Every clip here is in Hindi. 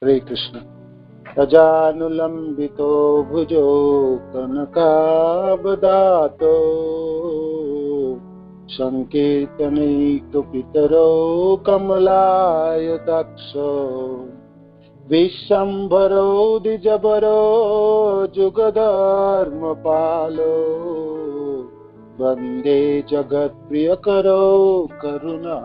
हरे कृष्ण। अजानुलंबितो भुजो कनकाबदातो संकीर्तनैकपितरो कमलायताक्षो विश्वम्भरो द्विजबरो जुगधर्मपालो वंदे जगत्प्रियकरो करुणावतारो।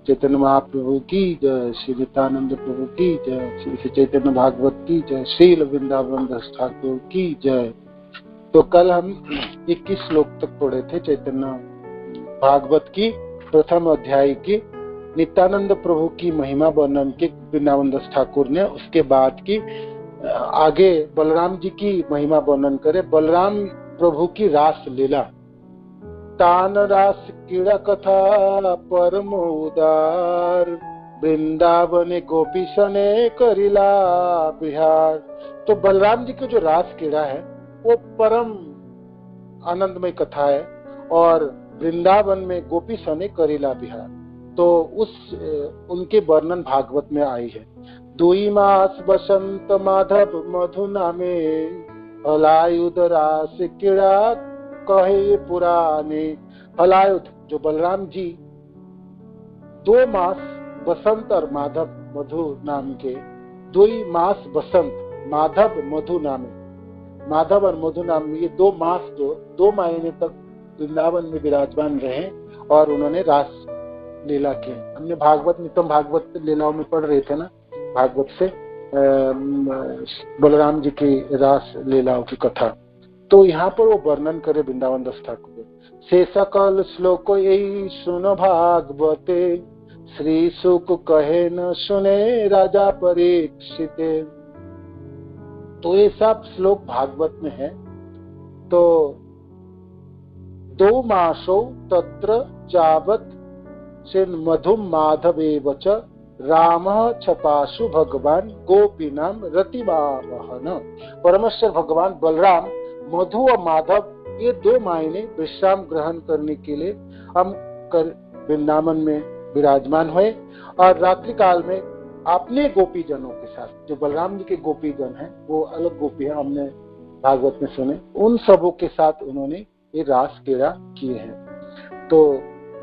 चैतन्य महाप्रभु की जय, श्री नित्यानंद प्रभु की जय, श्री चैतन्य भागवत की जय, श्रील वृंदावन दास ठाकुर की जय। तो कल हम 21 श्लोक तक पढ़े थे चैतन्य भागवत की प्रथम अध्याय की। नित्यानंद प्रभु की महिमा वर्णन की वृंदावन दास ठाकुर ने, उसके बाद की आगे बलराम जी की महिमा वर्णन करे। बलराम प्रभु की रास लीला, तान रास क्रीड़ा कथा परम उदार वृंदावने गोपी सने करिला बिहार। तो बलराम जी की जो रास क्रीड़ा है वो परम आनंदमय कथा है और वृंदावन में गोपी सने करिला बिहार, तो उनके वर्णन भागवत में आई है। दुई मास बसंत माधव मधु नामे हलायुध रास क्रीड़ा कहे पुराने। हलायुध जो बलराम जी 2 मास बसंत और माधव मधु नाम के, 2 मास बसंत माधव मधु नामे, माधव और मधु नाम ये 2 मास जो 2 महीने तक वृंदावन में विराजमान रहे और उन्होंने रास लीला की। हमने भागवत नितम भागवत लीलाओं में पढ़ रहे थे ना, भागवत से बलराम जी की रास लीलाओं की कथा। तो यहाँ पर वो वर्णन करे वृंदावन दास ठाकुर से सकल श्लोक यही सुन भागवते श्री सुक कहे न सुने राजा परीक्षित। तो ये सब श्लोक भागवत में है। तो 2 मासों तत्र चावत से मधुम माधवेव च रामः छपासु भगवान गोपीनाम रतिवाहन। परमेश्वर भगवान बलराम मधु और माधव ये 2 महीने विश्राम ग्रहण करने के लिए हम वृंदावन में विराजमान हुए और रात्रि काल में अपने गोपी जनों के साथ, जो बलराम जी के गोपी जन हैं वो अलग गोपी है, हमने भागवत में सुने, उन सबों के साथ उन्होंने ये रास क्रीड़ा किए हैं। तो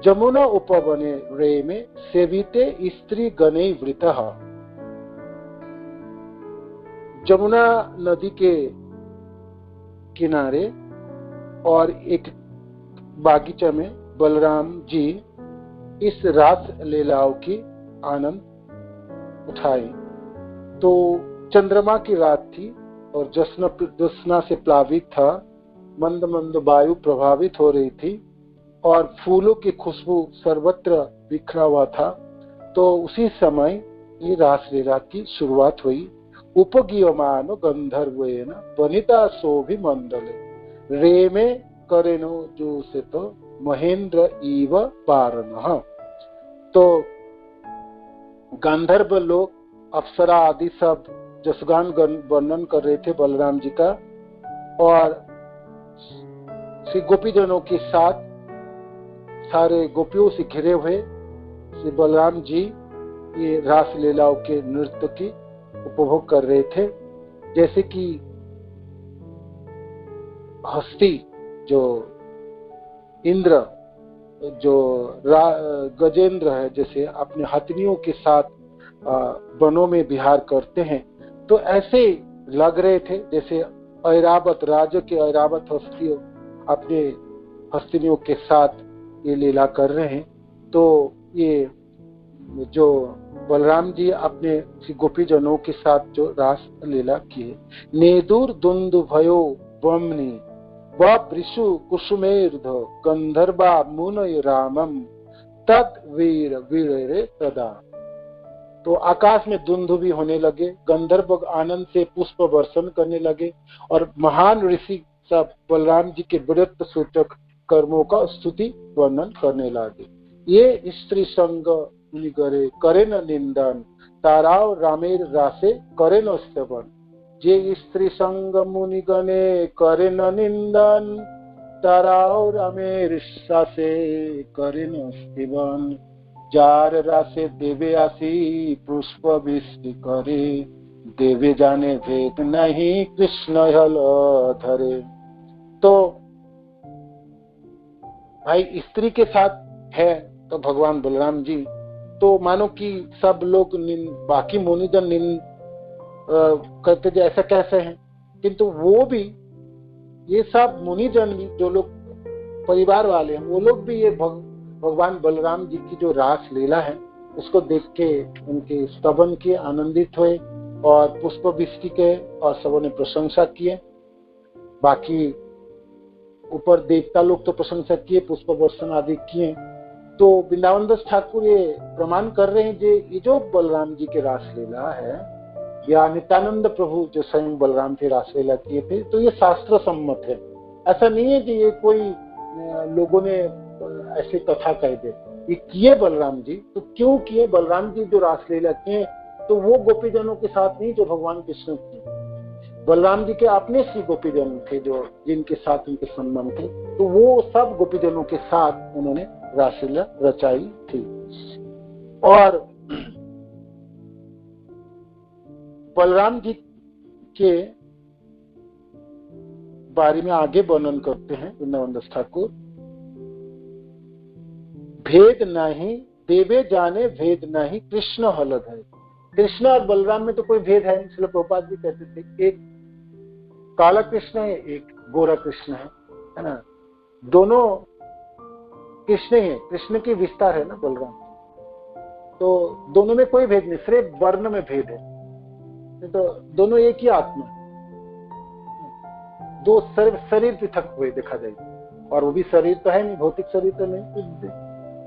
जमुना उपवने रे में सेविते स्त्री गणे वृतः। जमुना नदी के किनारे और एक बागीचा में बलराम जी इस रास लीलाओं की आनंद उठाए। तो चंद्रमा की रात थी और ज्योत्सना से प्लावित था, मंद मंद वायु प्रभावित हो रही थी और फूलों की खुशबू सर्वत्र बिखरा हुआ था। तो उसी समय ये रास लीला की शुरुआत हुई। उपगीयमानो गंधर्वेन वनिता शोभिमंडले रे में करेनो जो से तो महेंद्र इव पारनः। तो गंधर्व लोग, अप्सरा आदि सब जसगान वर्णन कर रहे थे बलराम जी का और श्री गोपीजनों के साथ सारे गोपियों से घिरे हुए श्री बलराम जी ये रास लीलाओं के नृत्य की उपभोग कर रहे थे। जैसे कि हस्ती जो इंद्र जो गजेंद्र है, जैसे अपने हथनियों के साथ वनों में विहार करते हैं, तो ऐसे लग रहे थे जैसे ऐरावत राज्य के ऐरावत हस्तियों अपने हस्तिनियों के साथ ये लीला कर रहे हैं। तो ये जो बलराम जी अपने गोपी जनों के साथ जो रास लीला किए। नेदुर दुंदु भयो वमनी वृषु कुसुमेर्ध गंधर्वा मुनय रामम तद वीर वीरे तदा। तो आकाश में दुंदु भी होने लगे, गंधर्व आनंद से पुष्प वर्षण करने लगे और महान ऋषि सब बलराम जी के वीरत्व सूचक कर्मों का स्तुति वर्णन करने लगे। ये स्त्री संग करे करे न निंदन ताराव रामेर रासे करे न स्तवन। जे स्त्री संग मुनि गणे करे न निंदन ताराव रामेर रासे करे न स्तवन। जार रासे देवे आसी पुष्प वृष्टि करे, देवे जाने भेद नहीं कृष्ण हल धरे। तो भाई स्त्री के साथ है तो भगवान बलराम जी, तो मानो कि सब लोग बाकी मुनिजन कहते जो ऐसा कैसे हैं, किंतु वो भी, ये सब मुनिजन भी जो लोग परिवार वाले हैं, वो लोग भी ये भगवान बलराम जी की जो रास लीला है उसको देख के उनके स्तवन के आनंदित हुए और पुष्प वृष्टि के और सबों ने प्रशंसा किए। बाकी ऊपर देवता लोग तो प्रशंसा किए, पुष्प वर्षण आदि किए। तो वृंदावन दास ठाकुर ये प्रमाण कर रहे हैं कि ये जो बलराम जी के रासलीला है या नित्यानंद प्रभु जो स्वयं बलराम के रासलीला किए थे, तो ये शास्त्र सम्मत है। ऐसा नहीं है कि ये कोई लोगों ने ऐसे कथा कह दे। ये किए बलराम जी, तो क्यों किए? बलराम जी जो रासलीला किए तो वो गोपीजनों के साथ नहीं जो भगवान कृष्ण किए। बलराम जी के अपने श्री गोपीजन थे जो जिनके साथ उनके संबंध थे, तो वो सब गोपीजनों के साथ उन्होंने रासलीला रचाई थी। और बलराम जी के बारे में आगे वर्णन करते हैं वृंदावन दास ठाकुर। भेद नहीं देवे जाने भेद नहीं कृष्ण हलद है। कृष्ण और बलराम में तो कोई भेद है नहीं। इसलिए प्रभुपाद जी कहते थे एक काला कृष्ण है, एक गोरा कृष्ण है ना। दोनों कृष्ण है, कृष्ण की विस्तार है ना बलराम, तो दोनों में कोई भेद नहीं, सिर्फ वर्ण में भेद है। तो दोनों एक ही आत्मा, दो शरीर पृथक हुए देखा जाए, और वो भी शरीर तो है नहीं, भौतिक शरीर तो नहीं,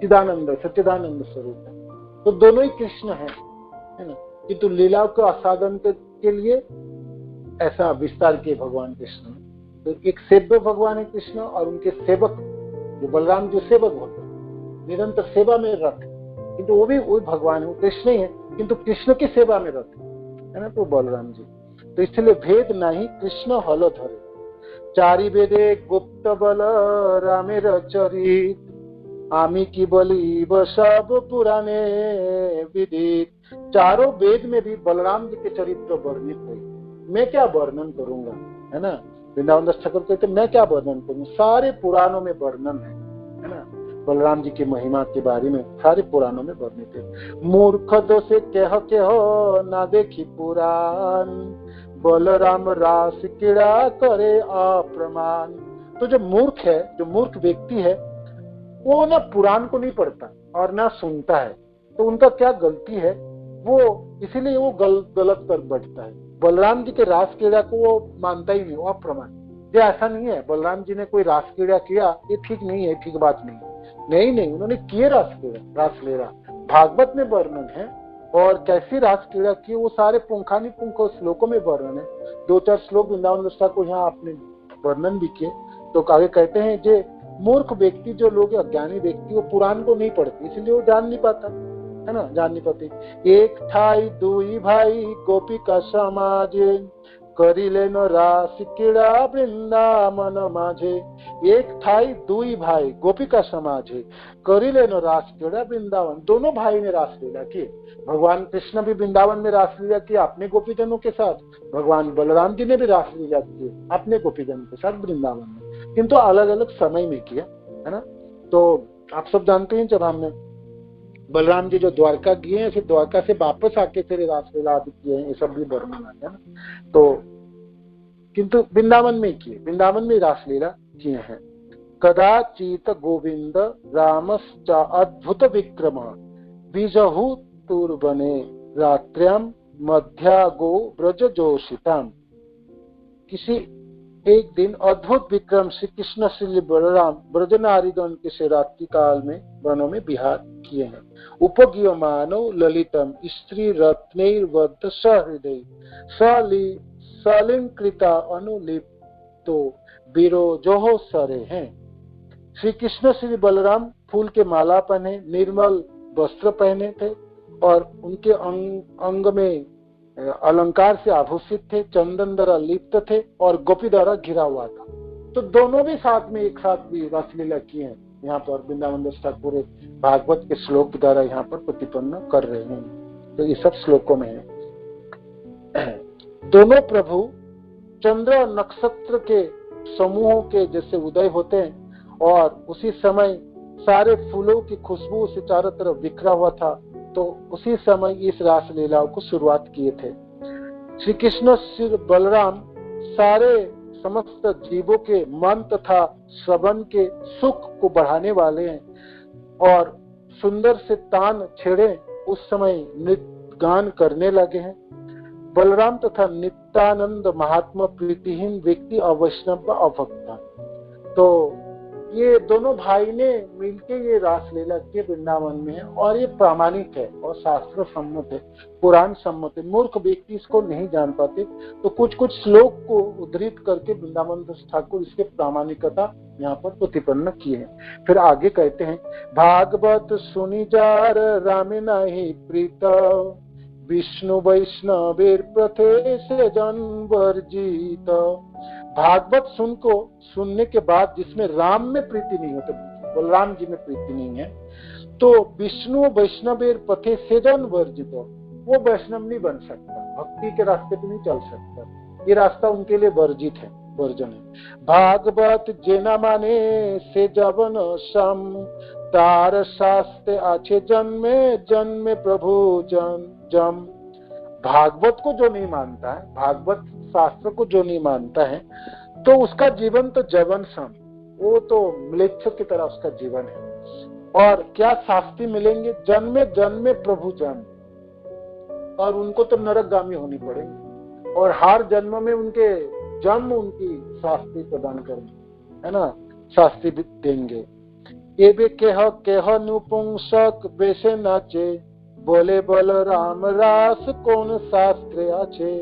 चिदानंद सच्चिदानंद स्वरूप है। तो दोनों ही कृष्ण है ना। किंतु लीला को आस्वादन के लिए ऐसा विस्तार किए भगवान कृष्ण। तो एक सेव्य भगवान है कृष्ण, और उनके सेवक जो बलराम जो सेवक होते हैं, निरंतर सेवा में रत, किंतु वो भी वही भगवान है, वो कृष्ण ही है, किंतु कृष्ण की सेवा में रत है ना, तो बलराम जी। तो इसलिए भेद नहीं कृष्ण हल धरे। चारि वेदे गुप्त बल रामेर चरित, आमी की बली सब पुराने विदित। चारों वेद में भी बलराम जी के चरित्र वर्णित है। मैं क्या वर्णन करूंगा, है ना। वृंदावन दास ठाकुर कहते मैं क्या वर्णन करूं, सारे पुराणों में वर्णन है ना। बलराम जी की महिमा के बारे में सारे पुराणों में वर्णित है। मूर्ख तो से कह ना देखी पुराण, बलराम रास क्रीड़ा करे अप्रमाण। तो जो मूर्ख है, जो मूर्ख व्यक्ति है, वो ना पुराण को नहीं पढ़ता और ना सुनता है, तो उनका क्या गलती है, वो इसीलिए वो गलत कर बैठता है। बलराम जी के रास क्रीड़ा को वो मानता ही नहीं, वो अप्रमाण। ये ऐसा नहीं है बलराम जी ने कोई रास क्रीड़ा किया, ये ठीक नहीं है, ठीक बात नहीं, नहीं उन्होंने किए रासलीला भागवत में वर्णन है, और कैसी रास क्रीड़ा की वो सारे पुंखानुपुंख श्लोकों में वर्णन है। 2-4 श्लोक वृंदावन दास को यहाँ आपने वर्णन भी किए। तो आगे कहते हैं जे मूर्ख व्यक्ति, जो लोग अज्ञानी व्यक्ति, वो पुराण को नहीं पढ़ते, इसलिए वो जान नहीं पाता, है ना, जान नहीं पाते। एक ठाई दुई भाई गोपिका समाज, करिले न रास क्रीड़ा वृंदावन माझे। एक ठाई दुई भाई गोपिका समाज है, करिले न रास क्रीड़ा वृंदावन। दोनों भाई ने रासलीला की। भगवान कृष्ण भी वृंदावन में रासलीला की अपने गोपीजनों के साथ, भगवान बलराम जी ने भी रासलीला की अपने गोपीजनों के साथ वृंदावन में, किंतु अलग अलग समय में किया, है ना। तो आप सब जानते हैं जब हमने बलराम जी जो द्वारका गए हैं, फिर द्वारका से वापस आके फिर रासलीला आदि किए हैं, ये सब भी वर्णन आता है ना। तो किंतु वृंदावन में किए, वृंदावन में रासलीला किए हैं। कदाचित गोविंद रामश्च अद्भुत विक्रम, बीजहु तुर्बने रात्र्याम मध्या गो ब्रज जोशिताम। किसी एक दिन अद्भुत विक्रम श्री कृष्ण श्री बलराम ब्रजनारीगण के से रात्रि काल में वनों में विहार किए हैं। उपगीय मानव ललितम स्त्री रत्नैर्बद्ध सहृदय, सलिंकृता अनुलिप्तो विरोजो सरे हैं। श्री कृष्ण श्री बलराम फूल के माला पहने, निर्मल वस्त्र पहने थे, और उनके अंग में अलंकार से आभूषित थे, चंदन द्वारा लिप्त थे, और गोपी द्वारा घिरा हुआ था। तो दोनों भी साथ में एक साथ भी रासलीला किए हैं। यहाँ पर वृंदावन दास ठाकुर भागवत के श्लोक द्वारा यहाँ पर प्रतिपन्न कर रहे हैं। तो ये सब श्लोकों में है। दोनों प्रभु चंद्र और नक्षत्र के समूहों के जैसे उदय होते हैं और उसी समय सारे फूलों की खुशबू से चारों तरफ बिखरा हुआ था, तो उसी समय इस रास लीलाओं को शुरुआत किए थे। श्री कृष्ण श्री बलराम सारे समस्त जीवों के मन तथा श्रवण के सुख को बढ़ाने वाले हैं और सुंदर से तान छेड़े उस समय नृत्य गान करने लगे हैं। बलराम तथा नित्यानंद महात्मा प्रीतिहीन व्यक्ति अवैष्णव अभक्ता, तो ये दोनों भाई ने मिलके ये रास लीला के वृंदावन में, और ये प्रामाणिक है और शास्त्र सम्मत है, पुराण सम्मत है। मूर्ख व्यक्ति इसको नहीं जान पाते, तो कुछ कुछ श्लोक को उद्धृत करके वृंदावन दास ठाकुर इसके प्रामाणिकता यहाँ पर प्रतिपन्न किए हैं। फिर आगे कहते हैं, भागवत सुनी जार राम नहीं प्रीत, विष्णु वैष्णवेर प्रथे से जन वर्जित। भागवत सुनने के बाद जिसमें राम में प्रीति नहीं होती, बलराम जी में प्रीति नहीं है, तो विष्णु वैष्णवेर पथे से जन वर्जित, वो वैष्णव नहीं बन सकता, भक्ति के रास्ते पे नहीं चल सकता, ये रास्ता उनके लिए वर्जित है, वर्जन है। भागवत जेना माने से जवन सम, तार शास्त्र आछे जन्मे जन्मे प्रभु जम। भागवत को जो नहीं मानता है, भागवत शास्त्र को जो नहीं मानता है, तो उसका जीवन तो जवन सम, वो तो म्लेच्छ की तरह उसका जीवन है। और क्या शास्त्री मिलेंगे, जन्मे जन्मे प्रभु जन्म, और उनको तो नरकगामी होनी पड़ेगी, और हर जन्म में उनके जन्म उनकी शास्त्री प्रदान करेंगे, है ना, शास्त्री भी देंगे। ये भी केह नुपुंसक बेसे नाचे, बोले बलराम रास कौन शास्त्र आछे।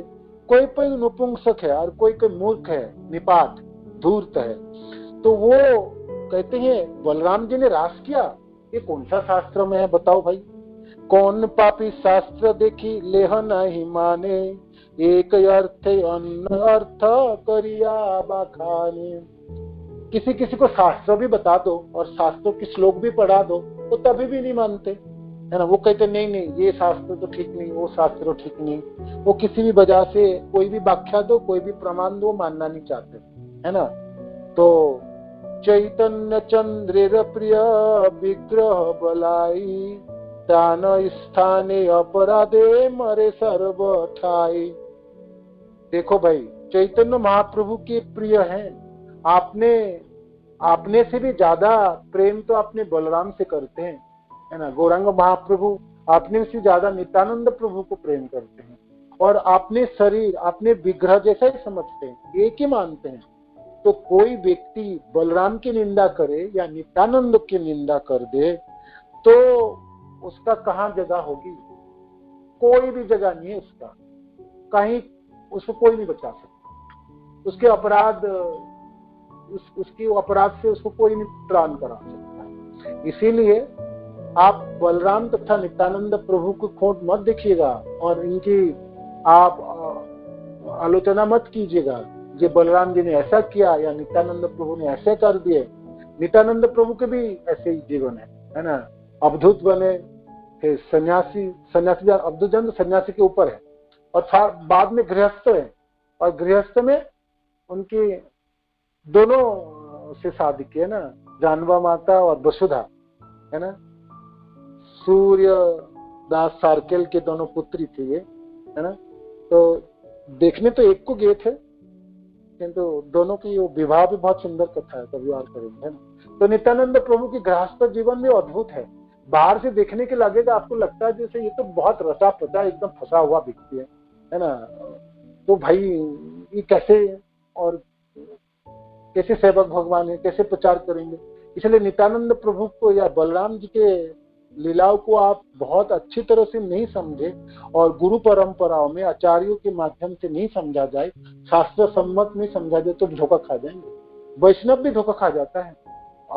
कोई कोई नपुंसक है और कोई कोई मूर्ख है, निपात धूर्त है, तो वो कहते हैं बलराम जी ने रास किया, ये कौन सा शास्त्र में है बताओ भाई। कौन पापी शास्त्र देखी लेह नहीं माने, एक अर्थ अन्न अर्थ करिया बखाने। किसी किसी को शास्त्र भी बता दो और शास्त्रों की श्लोक भी पढ़ा दो, तो तभी भी नहीं मानते, है ना। वो कहते नहीं ये शास्त्र तो ठीक नहीं, वो शास्त्र तो ठीक नहीं। वो किसी भी वजह से कोई भी व्याख्या दो, कोई भी प्रमाण दो, मानना नहीं चाहते, है ना। तो चैतन्य चंद्रेर प्रिय विग्रह बलाई, तान स्थाने अपराधे मरे सर्व ठाई। देखो भाई, चैतन्य महाप्रभु के प्रिय हैं, आपने से भी ज्यादा प्रेम तो अपने बलराम से करते हैं, है ना। गौरांग महाप्रभु आपने से ज्यादा नित्यानंद प्रभु को प्रेम करते हैं, और आपने शरीर अपने विग्रह जैसा ही समझते हैं, एक ही मानते हैं। तो कोई व्यक्ति बलराम की निंदा करे या नित्यानंद की निंदा कर दे, तो उसका कहाँ जगह होगी, कोई भी जगह नहीं है उसका, कहीं उसको कोई नहीं बचा सकता, उसके अपराध उसकी अपराध से उसको कोई नहीं त्राण करा सकता। इसीलिए आप बलराम तथा नित्यानंद प्रभु को खोट मत देखिएगा और इनकी आप आलोचना मत कीजिएगा, ये बलराम जी ने ऐसा किया या नित्यानंद प्रभु ने ऐसे कर दिए। नित्यानंद प्रभु के भी ऐसे ही जीवन है ना। अवधूत बने, फिर सन्यासी अवधूत सन्यासी के ऊपर है, और बाद में गृहस्थ है, और गृहस्थ में उनकी दोनों से शादी की है ना, जानवा माता और वसुधा, है ना। सूर्य दास सार्केल के दोनों पुत्री थी ये, है ना। तो देखने तो एक को गए थे, किंतु दोनों की वो विवाह भी बहुत सुंदर कथा है, कभी और करेंगे, है ना। तो नित्यानंद प्रभु की गृहस्थ जीवन भी अद्भुत है। बाहर से देखने के लगेगा, आपको लगता है जैसे ये तो बहुत रचा पचा एकदम फंसा हुआ व्यक्ति है ना। तो भाई ये कैसे और कैसे सेवक भगवान है, कैसे प्रचार करेंगे। इसलिए नित्यानंद प्रभु को या बलराम जी के लीलाओं को आप बहुत अच्छी तरह से नहीं समझे, और गुरु परंपराओं में आचार्यों के माध्यम से नहीं समझा जाए, शास्त्र सम्मत नहीं समझा जाए, तो धोखा खा जाएंगे। वैष्णव भी धोखा खा जाता है,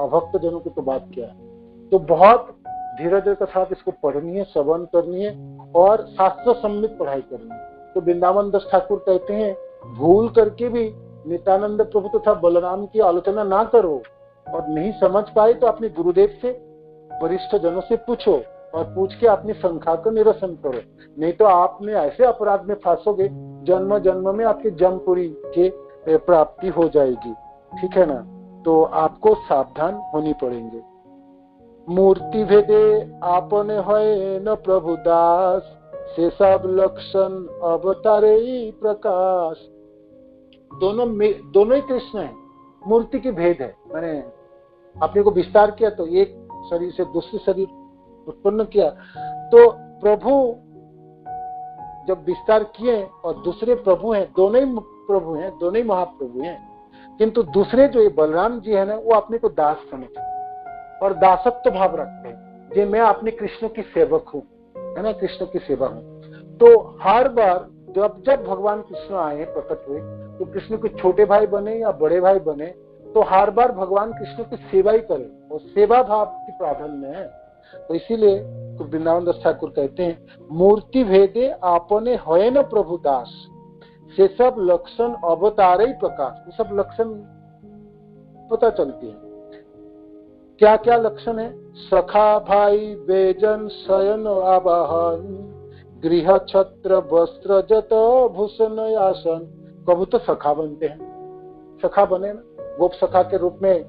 भक्त जनों की तो बात क्या है। तो बहुत धीरज के साथ इसको पढ़नी है, श्रवण करनी है, और शास्त्र सम्मित पढ़ाई करनी है। तो वृंदावन दास ठाकुर कहते हैं, भूल करके भी नित्यानंद प्रभु तथा बलराम की आलोचना ना करो, और नहीं समझ पाए तो अपने गुरुदेव से वरिष्ठ जनों से पूछो और पूछ के अपनी शंका को निरसन करो, नहीं तो आपने ऐसे अपराध में फंसोगे, जन्म जन्म में आपकी जमपुरी के प्राप्ति हो जाएगी। ठीक है ना, तो आपको सावधान होनी पड़ेंगे। मूर्ति भेदे आपने है न प्रभु दास, से सब लक्षण अवतारे ही प्रकाश। दोनों ही कृष्ण है, मूर्ति की भेद है। मैंने अपने को विस्तार किया तो एक शरीर से दूसरे शरीर उत्पन्न किया, तो प्रभु जब विस्तार किए और दूसरे प्रभु हैं, दोनों ही प्रभु हैं, दोनों ही महाप्रभु हैं, किंतु दूसरे जो ये बलराम जी है ना, वो अपने को दास समझते और दासत्व भाव रखते हैं, जे मैं अपने कृष्ण की सेवक हूँ, है ना, कृष्ण की सेवा हूँ। तो हर बार जब भगवान कृष्ण आए, प्रकट हुए, तो कृष्ण के छोटे भाई बने या बड़े भाई बने, तो हर बार भगवान कृष्ण की सेवा ही करें, और सेवा भाव की प्राधान्य है। तो इसीलिए तो वृंदावन दास ठाकुर कहते हैं, मूर्ति भेदे आपने है न प्रभु दास, से सब लक्षण अवतारे प्रकाश। ये सब लक्षण पता चलती है। क्या क्या लक्षण है? सखा भाई बेजन शयन आवाहन, गृह छत्र वस्त्र जत भूषण आसन। कबू तो सखा बनते हैं, सखा बने ना, गोप सखा के रूप में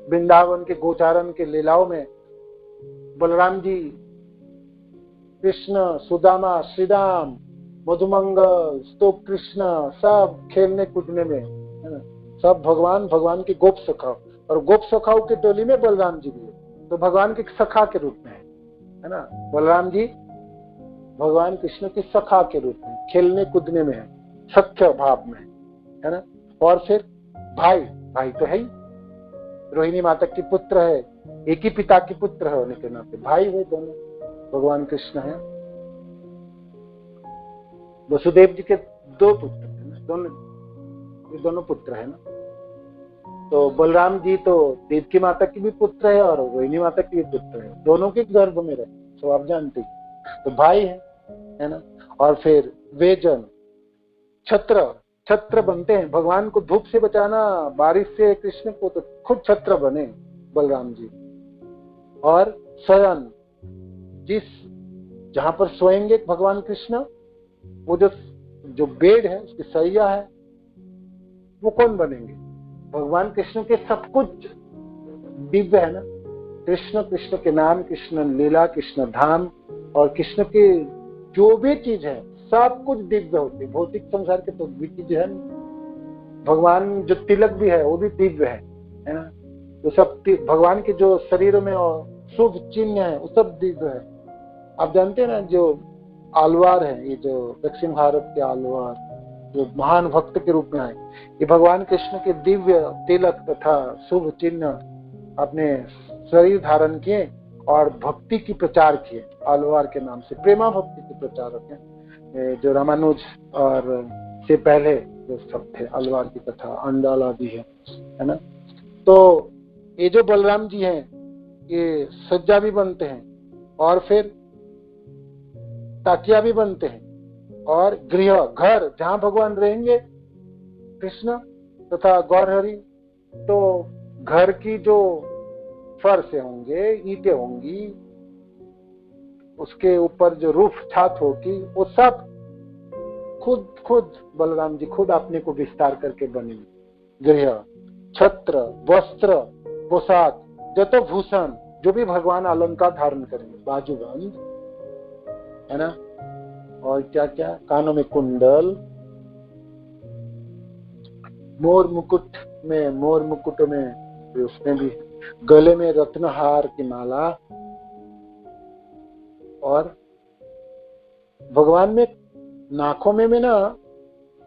वृंदावन के गोचारण के लीलाओं में बलराम जी, कृष्ण, सुदामा, श्रीराम, मधुमंगल, स्तोक कृष्ण, सब खेलने कूदने में, है ना, सब भगवान की गोप सखा, और गोप सखाओं की टोली में बलराम जी भी है, तो भगवान के सखा के रूप में है ना, बलराम जी भगवान कृष्ण के सखा के रूप में खेलने कूदने में है, सख्य भाव में, है ना। और फिर भाई तो है ही, रोहिणी माता के पुत्र है, एक ही पिता के पुत्र है होने के नाते भाई है, दोनों भगवान कृष्ण है। वसुदेव जी के दो पुत्र है ना, दोनों पुत्र है ना। तो बलराम जी तो देवकी माता की भी पुत्र है और रोहिणी माता की भी पुत्र है, दोनों के गर्भ में रहे, तो आप जानते हैं, तो भाई है ना। और फिर वेजन, छत्र बनते हैं, भगवान को धूप से बचाना, बारिश से कृष्ण को, तो खुद छत्र बने बलराम जी। और शयन, जहां पर सोएंगे भगवान कृष्ण, वो जो बेड है, उसकी सैया है, वो कौन बनेंगे? भगवान कृष्ण के सब कुछ दिव्य है ना, कृष्ण के नाम, कृष्ण लीला, कृष्ण धाम, और कृष्ण के जो भी चीज है सब कुछ दिव्य होती है। भौतिक संसार के तो भी चीज है, भगवान जो तिलक भी है वो भी दिव्य है ना। तो सब भगवान के जो शरीर में शुभ चिन्ह है वो सब दिव्य है। आप जानते हैं ना, जो आलवार है, ये जो दक्षिण भारत के आलवार जो महान भक्त के रूप में आए, ये भगवान कृष्ण के दिव्य तिलक तथा शुभ चिन्ह अपने शरीर धारण किए और भक्ति की प्रचार किए, आलवार के नाम से प्रेमा भक्ति के प्रचारक हैं। जो रामानुज और से पहले जो सब थे, अलवार की कथा, अंडाल आदि है ना। तो ये जो बलराम जी हैं, ये सज्जा भी बनते हैं, और फिर ताकिया भी बनते हैं, और गृह, घर जहां भगवान रहेंगे कृष्ण तथा गौरहरि, तो घर की जो फर्श होंगे, ईंटें होंगी, उसके ऊपर जो रूफ छात होगी, वो सब खुद बलराम जी खुद अपने को विस्तार करके बने। गृह, छत्र, वस्त्र, पोशाक, जतो भूषण, जो भी भगवान अलंकार धारण करेंगे, बाजूबंद, है ना, और क्या क्या, कानों में कुंडल, मोर मुकुट में उसमें भी, गले में रत्नहार की माला, और भगवान में नाकों में ना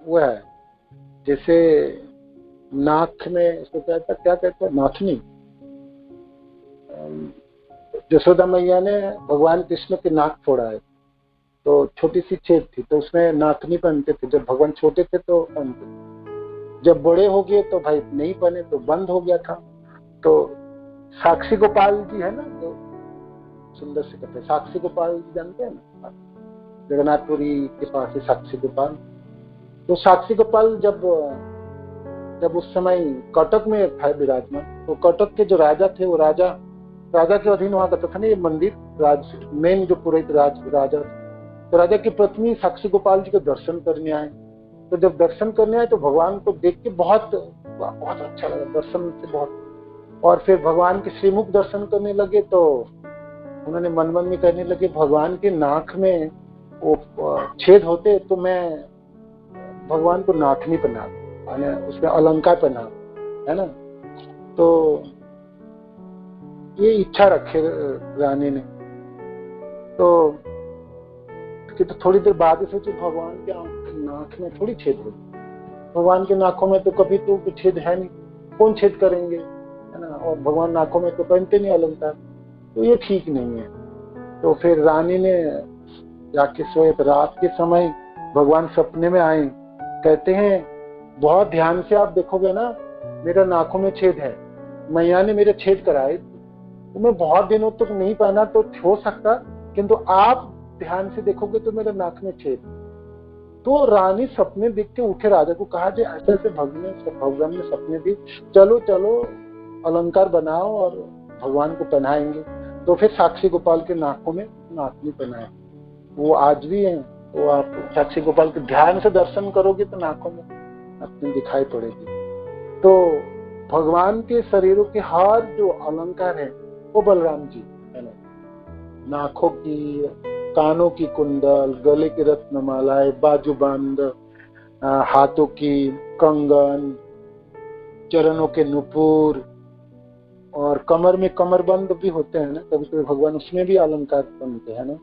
वो है, जैसे नाक में इसको क्या कहते हैं, नाथनी। यशोदा मैया ने भगवान कृष्ण के नाक फोड़ा है, तो छोटी सी छेद थी, तो उसमें नाथनी पहनते थे। जब भगवान छोटे थे तो पहनते थे, जब बड़े हो गए तो भाई नहीं पहने, तो बंद हो गया था। तो साक्षी गोपाल जी है ना, जो सुंदर से कहते हैं, साक्षी गोपाल जी जानते हैं ना, जगन्नाथपुरी के पास है साक्षी गोपाल। तो साक्षी गोपाल जब उस समय कटक में था विराजमान, तो कटक के जो राजा थे, वो राजा राजा के अधीन हुआ करता था ना ये मंदिर, मेन जो पुरोहित राजा, तो राजा की पत्नी साक्षी गोपाल जी के दर्शन करने आए। तो जब दर्शन करने आए तो भगवान को देख के बहुत बहुत अच्छा लगा, दर्शन से बहुत। और फिर भगवान के श्रीमुख दर्शन करने लगे तो उन्होंने मन मन में कहने लगे, भगवान के नाक में वो छेद होते तो मैं भगवान को नाथनी पहना, उसमें अलंकार पहना, है ना। तो ये इच्छा रखे रानी ने। तो थोड़ी देर बाद ही सोचे, भगवान के नाक में थोड़ी छेद हो, भगवान के नाकों में तो कभी तो छेद है नहीं, कौन छेद करेंगे, है ना। और भगवान नाकों में तो पहनते नहीं अलंकार, तो ये ठीक नहीं है। तो फिर रानी ने जाके सोए, तो रात के समय भगवान सपने में आए, कहते हैं बहुत ध्यान से आप देखोगे ना, मेरा नाकों में छेद है, मैया ने मेरे छेद कराए, तो मैं बहुत दिनों तक नहीं पहना तो हो सकता, किंतु आप ध्यान से देखोगे तो मेरे नाक में छेद। तो रानी सपने देख के उठे, राजा को कहा जो ऐसे ऐसे भगवान ने सपने दी, चलो चलो अलंकार बनाओ और भगवान को पहनाएंगे। तो फिर साक्षी गोपाल के नाकों में नाथनी पहनाए, वो आज भी है। तो आप साक्षी गोपाल के ध्यान से दर्शन करोगे तो नाकों में नाथनी दिखाई पड़ेगी। तो भगवान के शरीरों के हर जो अलंकार है वो बलराम जी है ना, नाकों की, कानों की कुंडल, गले की रत्नमालाएं, बाजूबंद, हाथों की कंगन, चरणों के नुपुर, और कमर में कमरबंद भी होते हैं ना कभी कभी भगवान, उसमें भी अलंकार बनते हैं ना।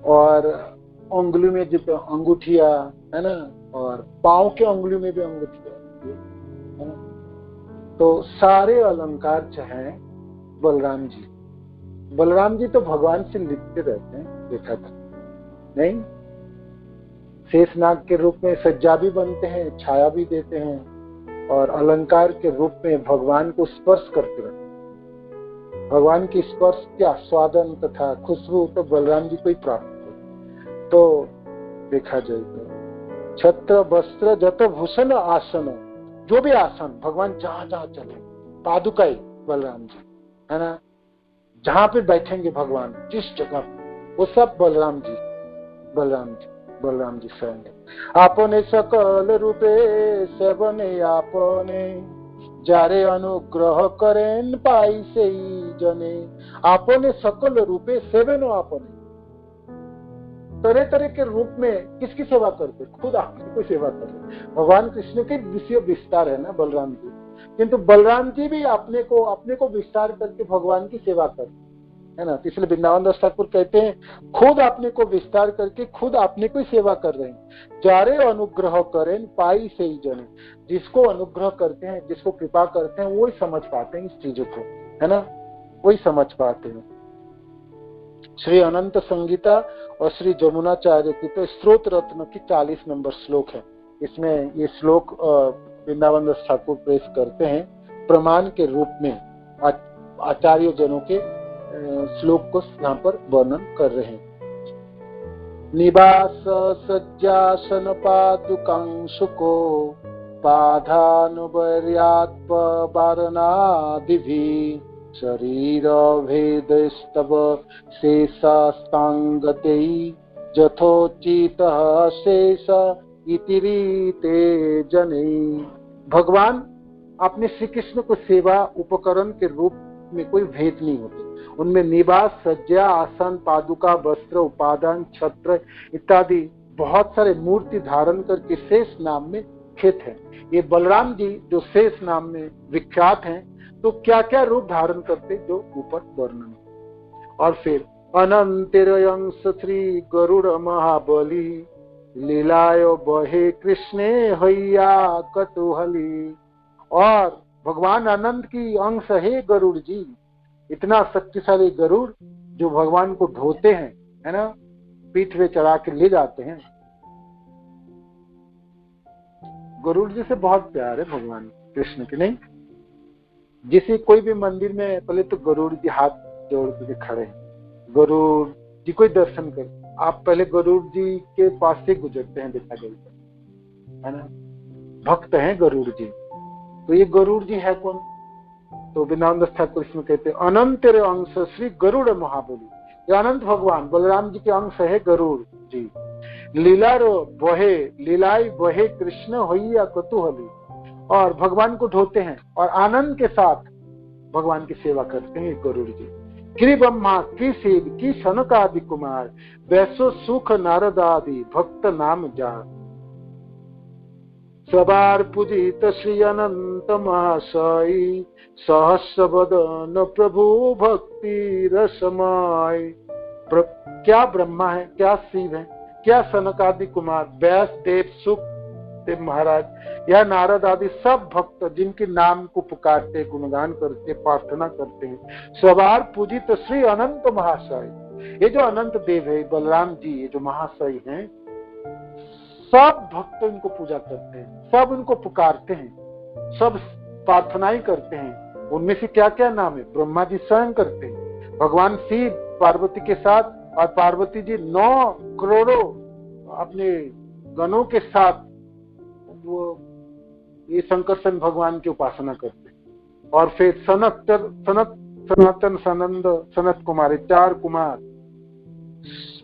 और उंगली में जो अंगूठिया है ना, और पांव के उंगली में भी अंगूठिया है ना। तो सारे अलंकार चाहे बलराम जी तो भगवान से लिपटे रहते हैं, देखा था नहीं। शेषनाग के रूप में सज्जा भी बनते हैं, छाया भी देते हैं, और अलंकार के रूप में भगवान को स्पर्श करते रहते हैं। भगवान की स्पर्श के आस्वादन तथा खुशबू तो बलराम जी को ही प्राप्त है। तो देखा जाए तो छत्र वस्त्र जत भूषण आसन, जो भी आसन भगवान जहां जहां चले, पादुकाई बलराम जी है ना, जहां पे बैठेंगे भगवान जिस जगह, वो सब बलराम जी स्वयं। आपने सकल रूपे सेवने आपने, जारे अनुग्रह करें पाई से जने। आपने सकल रूपे सेवनो आपने, तरह तरह के रूप में किसकी सेवा करते, खुद आपकी कोई सेवा करते। भगवान कृष्ण के विषय विस्तार है ना बलराम जी, किंतु बलराम जी भी अपने को विस्तार करके भगवान की सेवा करते है ना। इसलिए वृंदावन दास ठाकुर कहते हैं खुद अपने को विस्तार करके खुद अपने को ही सेवा कर रहे हैं। जारे अनुग्रह करें पाई से ही जने, जिसको अनुग्रह करते हैं, जिसको कृपा करते हैं, वो ही समझ पाते हैं इस चीजों को, है ना, वही समझ पाते हैं। श्री अनंत संगीता और श्री जमुनाचार्य की तो स्त्रोत रत्न की 40 नंबर श्लोक है। इसमें ये श्लोक वृंदावन दास ठाकुर पेश करते हैं प्रमाण के रूप में, आचार्य जनों के श्लोक को यहाँ पर वर्णन कर रहे हैं। निवास सज्जासन पादुकांशुको पाधानुवर्यात्प वारणादिभि, शरीर भेदस्तव शेषास्तांगते जथोचितः शेष इति रीते जने। भगवान अपने श्री कृष्ण को सेवा उपकरण के रूप में कोई भेद नहीं होते। उनमें निवास सज्जा आसन पादुका वस्त्र उपादान छत्र इत्यादि बहुत सारे मूर्ति धारण करके शेष नाम में स्थित है। ये बलराम जी जो शेष नाम में विख्यात हैं, तो क्या क्या रूप धारण करते जो ऊपर वर्णन। और फिर अनंतरयंस श्री गरुड़ महाबली, लीलाय बहे कृष्णे हैया कतुहली। और भगवान अनंत की अंश है गरुड़ जी, इतना शक्तिशाली गरुड़ जो भगवान को ढोते हैं, है ना, पीठ पे चढ़ा के ले जाते हैं। गरुड़ जी से बहुत प्यार है भगवान कृष्ण के, नहीं। जिसे कोई भी मंदिर में पहले तो गरुड़ जी हाथ जोड़ के खड़े हैं, गरुड़ जी को दर्शन कर, आप पहले गरुड़ जी के पास से गुजरते हैं, देखा जाए है ना, भक्त हैं गरुड़ जी। तो ये गरुड़ जी है कौन, तो वृंदावन दास ठाकुर इसमें कहते हैं अनंत तेरे अंश श्री गरुड़ महाबली। ये अनंत भगवान बलराम जी के अंश है गरुड़ जी। लीलारो बहे लीलाई बहे कृष्ण होइया कुतूहली, और भगवान को ढोते हैं और आनंद के साथ भगवान की सेवा करते हैं गरुड़ जी। की ब्रह्मा की शिव की सनक आदि कुमार, वैसो सुख नारद आदि भक्त नाम जा। सबार पूजित श्री अनंत महाशय, सहस्र बदन प्रभु भक्ति रसमय। क्या ब्रह्मा है, क्या शिव है, क्या सनक आदि कुमार, व्यास देव सुख देव महाराज, या नारद आदि सब भक्त जिनके नाम को पुकारते, गुणगान करते, प्रार्थना करते हैं। सवार पूजित श्री अनंत महाशय, ये जो अनंत देव है बलराम जी, ये जो महाशय हैं, सब भक्त इनको पूजा करते हैं, सब इनको पुकारते हैं, सब प्रार्थनाएं करते हैं। उनमें से क्या क्या नाम है, ब्रह्मा जी स्वयं करते हैं, भगवान शिव पार्वती के साथ, और पार्वती जी 9 करोड़ों अपने गणों के साथ वो ये संकर्षण भगवान की उपासना करते हैं। और फिर सनातन सनंद सनत कुमार, 4 कुमार,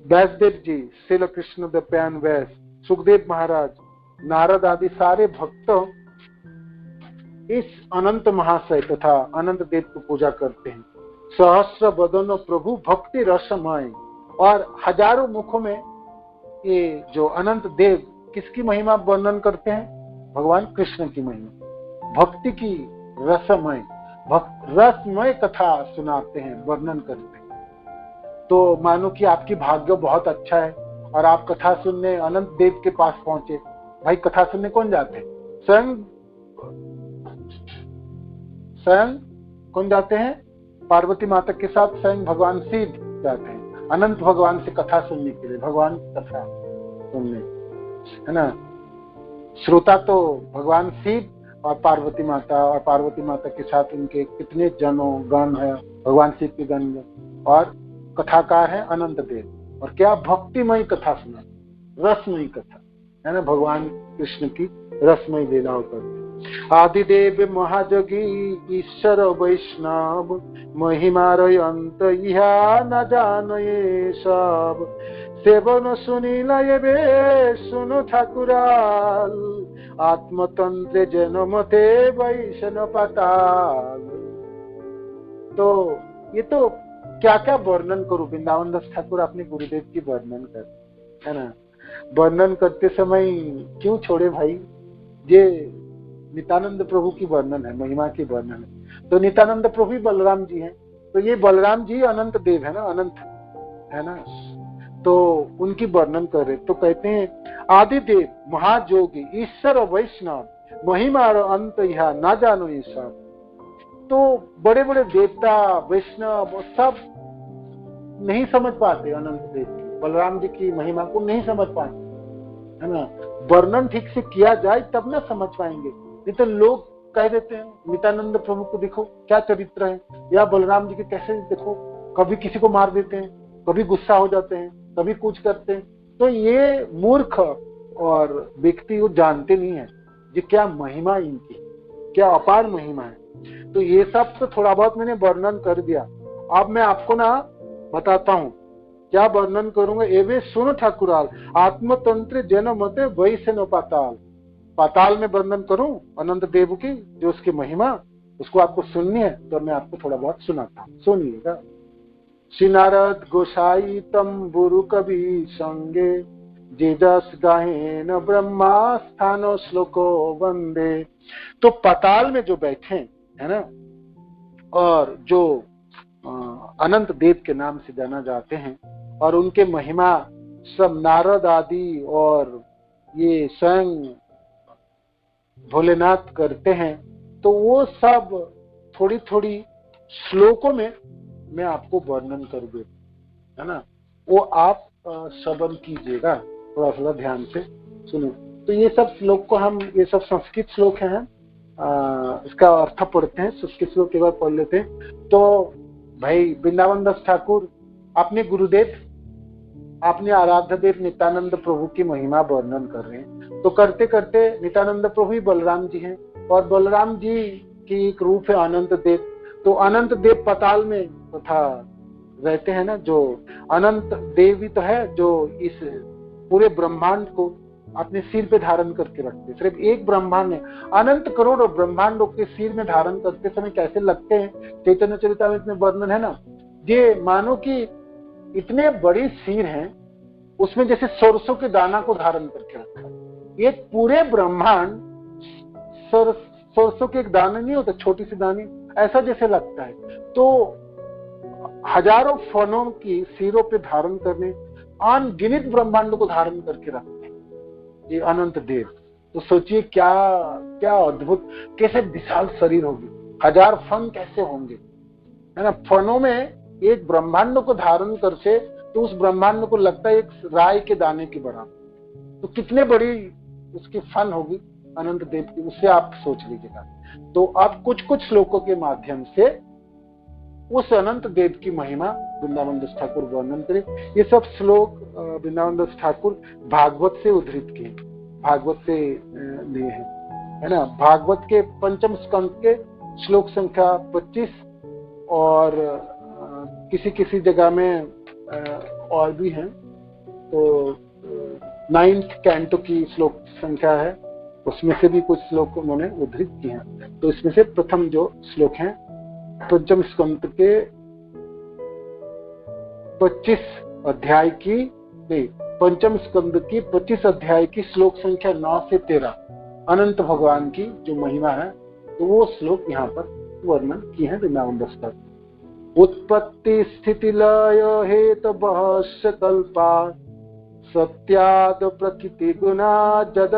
व्यासदेव जी, श्रील कृष्ण द्वैपायन व्यास, सुखदेव महाराज, नारद आदि सारे भक्त इस अनंत महाशय तथा अनंत देव की पूजा करते हैं। सहस्र बदन प्रभु भक्ति रसमय, और हजारों मुखों में ये जो अनंत देव किसकी महिमा वर्णन करते हैं, भगवान कृष्ण की महिमा, भक्ति की रसमय, रसमय कथा सुनाते हैं, वर्णन करते हैं। तो मानो कि आपकी भाग्य बहुत अच्छा है और आप कथा सुनने अनंत देव के पास पहुंचे। भाई कथा सुनने कौन जाते हैं, स्वयं कौन जाते हैं, पार्वती माता के साथ स्वयं भगवान शिव जाते हैं अनंत भगवान से कथा सुनने के लिए, भगवान की कथा सुनने, है ना। श्रोता तो भगवान शिव और पार्वती माता, और पार्वती माता के साथ उनके कितने जनों गण है, भगवान शिव के गण, और कथाकार है अनंत देव। और क्या भक्तिमय कथा सुना, रसमयी कथा, है ना, भगवान कृष्ण की रसमयी लीलाओं पर। आदिदेव महाजगी ईश्वर वैष्णव, महिमारयंत इहा न जानये सब। सेवन सुनील ये सुनो ठाकुराल, आत्मतंत्र जनमते वैष्णव पाताल। तो ये तो क्या क्या वर्णन करूं, वृंदावन दास ठाकुर अपने गुरुदेव की वर्णन कर, है ना। वर्णन करते समय क्यों छोड़े भाई, ये नित्यानंद प्रभु की वर्णन है, महिमा की वर्णन है। तो नित्यानंद प्रभु ही बलराम जी हैं, तो ये बलराम जी अनंत देव है ना, अनंत है ना, तो उनकी वर्णन कर रहे। तो कहते हैं आदिदेव महाजोगी ईश्वर वैष्णव, महिमा और अंत यह ना जानो ये सब। तो बड़े बड़े देवता वैष्णव सब नहीं समझ पाते अनंत देव की, बलराम जी की महिमा को नहीं समझ पाते, है ना। वर्णन ठीक से किया जाए तब ना समझ पाएंगे। नहीं तो लोग कह देते हैं नित्यानंद प्रभु को देखो क्या चरित्र है, या बलराम जी के कैसे देखो, कभी किसी को मार देते हैं, कभी गुस्सा हो जाते हैं, कभी कुछ करते हैं। तो ये मूर्ख और व्यक्ति वो जानते नहीं है ये क्या महिमा इनकी, क्या अपार महिमा है। तो ये सब तो थोड़ा बहुत मैंने वर्णन कर दिया। अब मैं आपको ना बताता हूँ क्या वर्णन करूंगा। एवे सुनो ठाकुराल, आत्मतंत्र जनमते वैष्णव पाताल। पाताल में वर्णन करूं अनंत देव की, जो उसकी महिमा, उसको आपको सुननी है तो मैं आपको थोड़ा बहुत सुनाता हूँ, सुनिएगा। श्री नारद गोसाई तंबुरु कवि संगे, जेजस गाहेन ब्रह्मा स्थानो श्लोको वंदे। तो पाताल में जो बैठे है ना, और जो अनंत देव के नाम से जाना जाते हैं, और उनके महिमा सब नारद आदि और ये स्वयं भोलेनाथ करते हैं, तो वो सब थोड़ी थोड़ी श्लोकों में मैं आपको वर्णन कर दूं, है ना। वो आप श्रवण कीजिएगा, थोड़ा थोड़ा ध्यान से सुनो। तो ये सब श्लोक को हम, ये सब संस्कृत श्लोक हैं, इसका अर्थ पढ़ते हैं, संस्कृत श्लोक एक बार पढ़ लेते हैं। तो भाई वृंदावन दास ठाकुर अपने गुरुदेव, अपने आराध्य देव नित्यानंद प्रभु की महिमा वर्णन कर रहे हैं। तो करते करते नित्यानंद प्रभु ही बलराम जी हैं, और बलराम जी की एक रूप है अनंत देव। तो अनंत देव पाताल में तथा रहते हैं ना, जो अनंत देवी तो है जो इस पूरे ब्रह्मांड को अपने सिर पे धारण करके रखते। सिर्फ एक ब्रह्मांड है, अनंत करोड़ ब्रह्मांडों के सिर में धारण करते समय कैसे लगते हैं, चैतन्य चरितामृत में वर्णन है ना, ये मानो कि इतने बड़े सिर हैं, उसमें जैसे सरसों के दाना को धारण करके रखा है। एक पूरे ब्रह्मांड सरसों के एक दाने नहीं होते, छोटी सी दानी, ऐसा जैसे लगता है। तो हजारों फनों की सिरों पे धारण करने, अनगिनत ब्रह्मांडों को धारण करके रखते हैं ये अनंत देव। तो सोचिए क्या क्या अद्भुत, कैसे विशाल शरीर होगी, हजार फन कैसे होंगे, है ना। फनों में एक ब्रह्मांड को धारण करके तो उस ब्रह्मांड को लगता है एक राय के दाने की बराबर। तो कितने बड़ी उसकी फन होगी अनंत देव की, उससे आप सोच लीजिएगा। तो आप कुछ कुछ श्लोकों के माध्यम से उस अनंत देव की महिमा वृंदावन दास ठाकुर वर्णन करें। ये सब श्लोक वृंदावन दास ठाकुर भागवत से उद्धृत किए, भागवत से लिए हैं, है ना। भागवत के पंचम स्कंद के श्लोक संख्या 25 और किसी किसी जगह में और भी हैं। तो 9th कैंटो की श्लोक संख्या है, उसमें से भी कुछ श्लोक उन्होंने उद्धृत किए हैं। तो इसमें से प्रथम जो श्लोक हैं पंचम स्कंद के 25 अध्याय की, पंचम स्कंद की 25 अध्याय की श्लोक संख्या 9 से 13 अनंत भगवान की जो महिमा है, तो वो श्लोक यहाँ पर वर्णन किए हैं वृंदावन दास ठाकुर। उत्पत्ति स्थिति लय हेतु बहस्य कल्पा सत्याद प्रकृति गुणा जद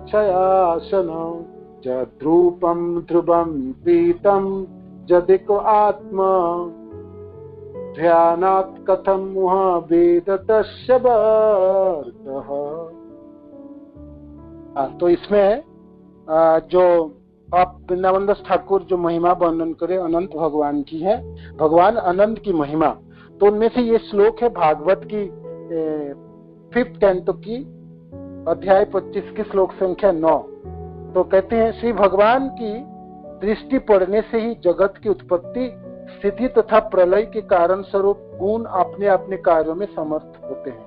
क्षयासन जद्रूपम ध्रुवम प्रीतम जदिक आत्मा ध्यानात् कथम मुह वेद तस्य बर्तः। तो इसमें जो आप वृंदावन दास ठाकुर जो महिमा वर्णन करे अनंत भगवान की है, भगवान अनंत की महिमा, तो उनमें से ये श्लोक है भागवत की 5th कैंटो की अध्याय 25 की श्लोक संख्या 9। तो कहते हैं श्री भगवान की दृष्टि पड़ने से ही जगत की उत्पत्ति स्थिति तथा प्रलय के कारण स्वरूप गुण अपने अपने कार्यों में समर्थ होते हैं।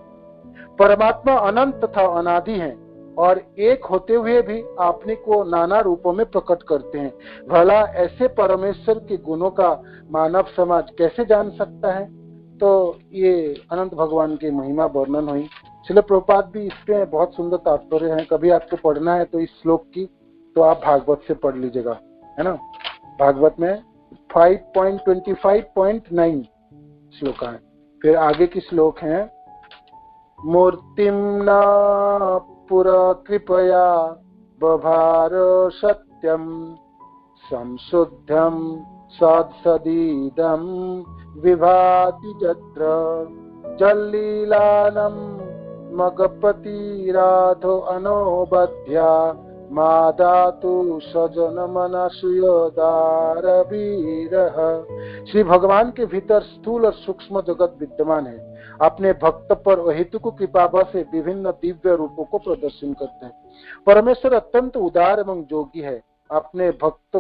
परमात्मा अनंत तथा अनादि हैं और एक होते हुए भी अपने को नाना रूपों में प्रकट करते हैं। भला ऐसे परमेश्वर के गुणों का मानव समाज कैसे जान सकता है। तो ये अनंत भगवान की महिमा वर्णन हुई। श्रील प्रभुपाद भी इसके बहुत सुंदर तात्पर्य हैं। कभी आपको पढ़ना है तो इस श्लोक की तो आप भागवत से पढ़ लीजिएगा, है ना। भागवत में 5.25.9 श्लोक है। फिर आगे की श्लोक है मूर्तिम न पुरा कृपया बभार सत्यम संशुद्धम सदसदीदम विभाति जत्र जल्लीलानम मगपति राधो अनोबध्या मादातु सजन मनसुयोदार वीरः। श्री भगवान के भीतर स्थूल और सूक्ष्म जगत विद्यमान है। अपने भक्त पर अहेतुक कृपा से विभिन्न दिव्य रूपों को प्रदर्शन करते हैं। परमेश्वर अत्यंत उदार एवं जोगी है। अपने भक्त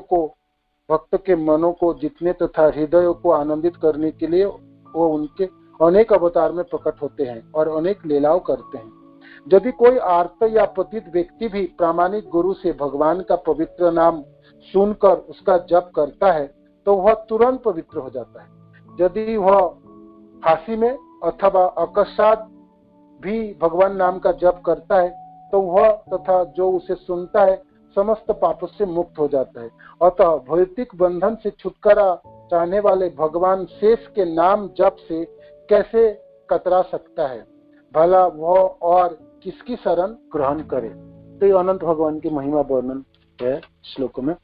के मनों को जीतने तथा हृदयों को आनंदित करने के लिए वो उनके अनेक अवतार में प्रकट होते हैं और अनेक लीलाओं करते हैं। यदि कोई आर्त या पतित व्यक्ति भी प्रामाणिक गुरु से भगवान का पवित्र नाम सुनकर उसका जप करता है तो वह तुरंत पवित्र हो जाता है। यदि वह फांसी में अथवा अकस्मात भी भगवान नाम का जप करता है तो वह तथा जो उसे सुनता है समस्त पापों से मुक्त हो जाता है। अतः भौतिक बंधन से छुटकारा चाहने वाले भगवान शेष के नाम जप से कैसे कतरा सकता है। भला वह और किसकी शरण ग्रहण करे। तो ये अनंत भगवान की महिमा वर्णन है श्लोक में।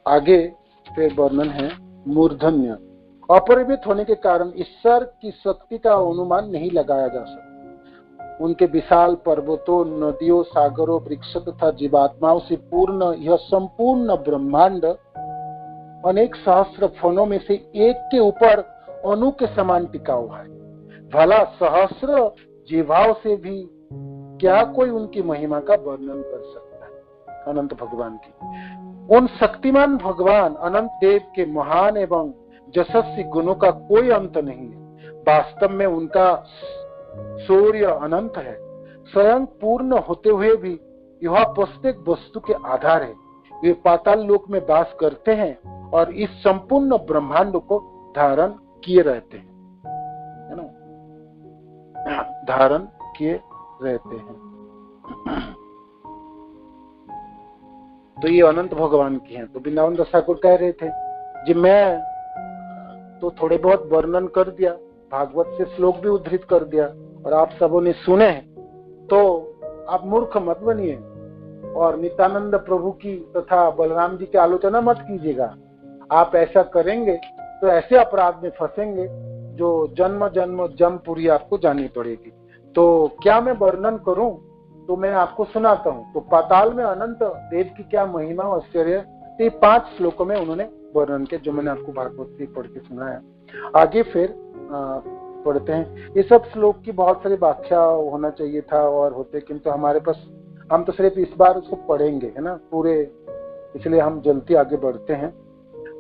आगे फिर वर्णन है मूर्धन्य। अपरिमित होने के कारण ईश्वर की शक्ति का अनुमान नहीं लगाया जा सकता। उनके विशाल पर्वतों, नदियों, सागरों, वृक्ष तथा जीवात्माओं से पूर्ण यह संपूर्ण ब्रह्मांड अनेक सहस्त्र फनों में से एक के ऊपर अणु के समान टिका हुआ है। भला सहस्त्र जीवाओं से भी क्या कोई उनकी महिमा का वर्णन कर सकता है। अनंत भगवान की। उन शक्तिमान भगवान अनंत देव के महान एवं यशस्वी गुणों का कोई अंत नहीं है। वास्तव में उनका शौर्य अनंत है। स्वयं पूर्ण होते हुए भी यह प्रत्येक वस्तु के आधार है। वे पाताल लोक में वास करते हैं और इस संपूर्ण ब्रह्मांड को धारण किए रहते हैं, है ना, धारण किए रहते हैं। तो ये अनंत भगवान की हैं। तो वृंदावन दास ठाकुर कह रहे थे जी मैं तो थोड़े बहुत वर्णन कर दिया, भागवत से श्लोक भी उद्धृत कर दिया और आप सबों ने सुने, तो आप मूर्ख मत बनिए और नित्यानंद प्रभु की तथा बलराम जी की आलोचना मत कीजिएगा। आप ऐसा करेंगे तो ऐसे अपराध में फंसेंगे जो जन्म जन्म जमपुरी आपको जानी पड़ेगी। तो क्या मैं वर्णन करूं? तो मैं आपको सुनाता हूं। तो पाताल में अनंत देव की क्या महिमा और आश्चर्य, ये 5 श्लोकों में उन्होंने वर्णन के, जो मैंने आपको भागवत से पढ़ के सुनाया। आगे फिर पढ़ते हैं। ये सब श्लोक की बहुत सारी व्याख्या होना चाहिए था और होते, किंतु हमारे पास, हम तो सिर्फ इस बार उसको पढ़ेंगे, है ना, पूरे, इसलिए हम जल्दी आगे बढ़ते हैं।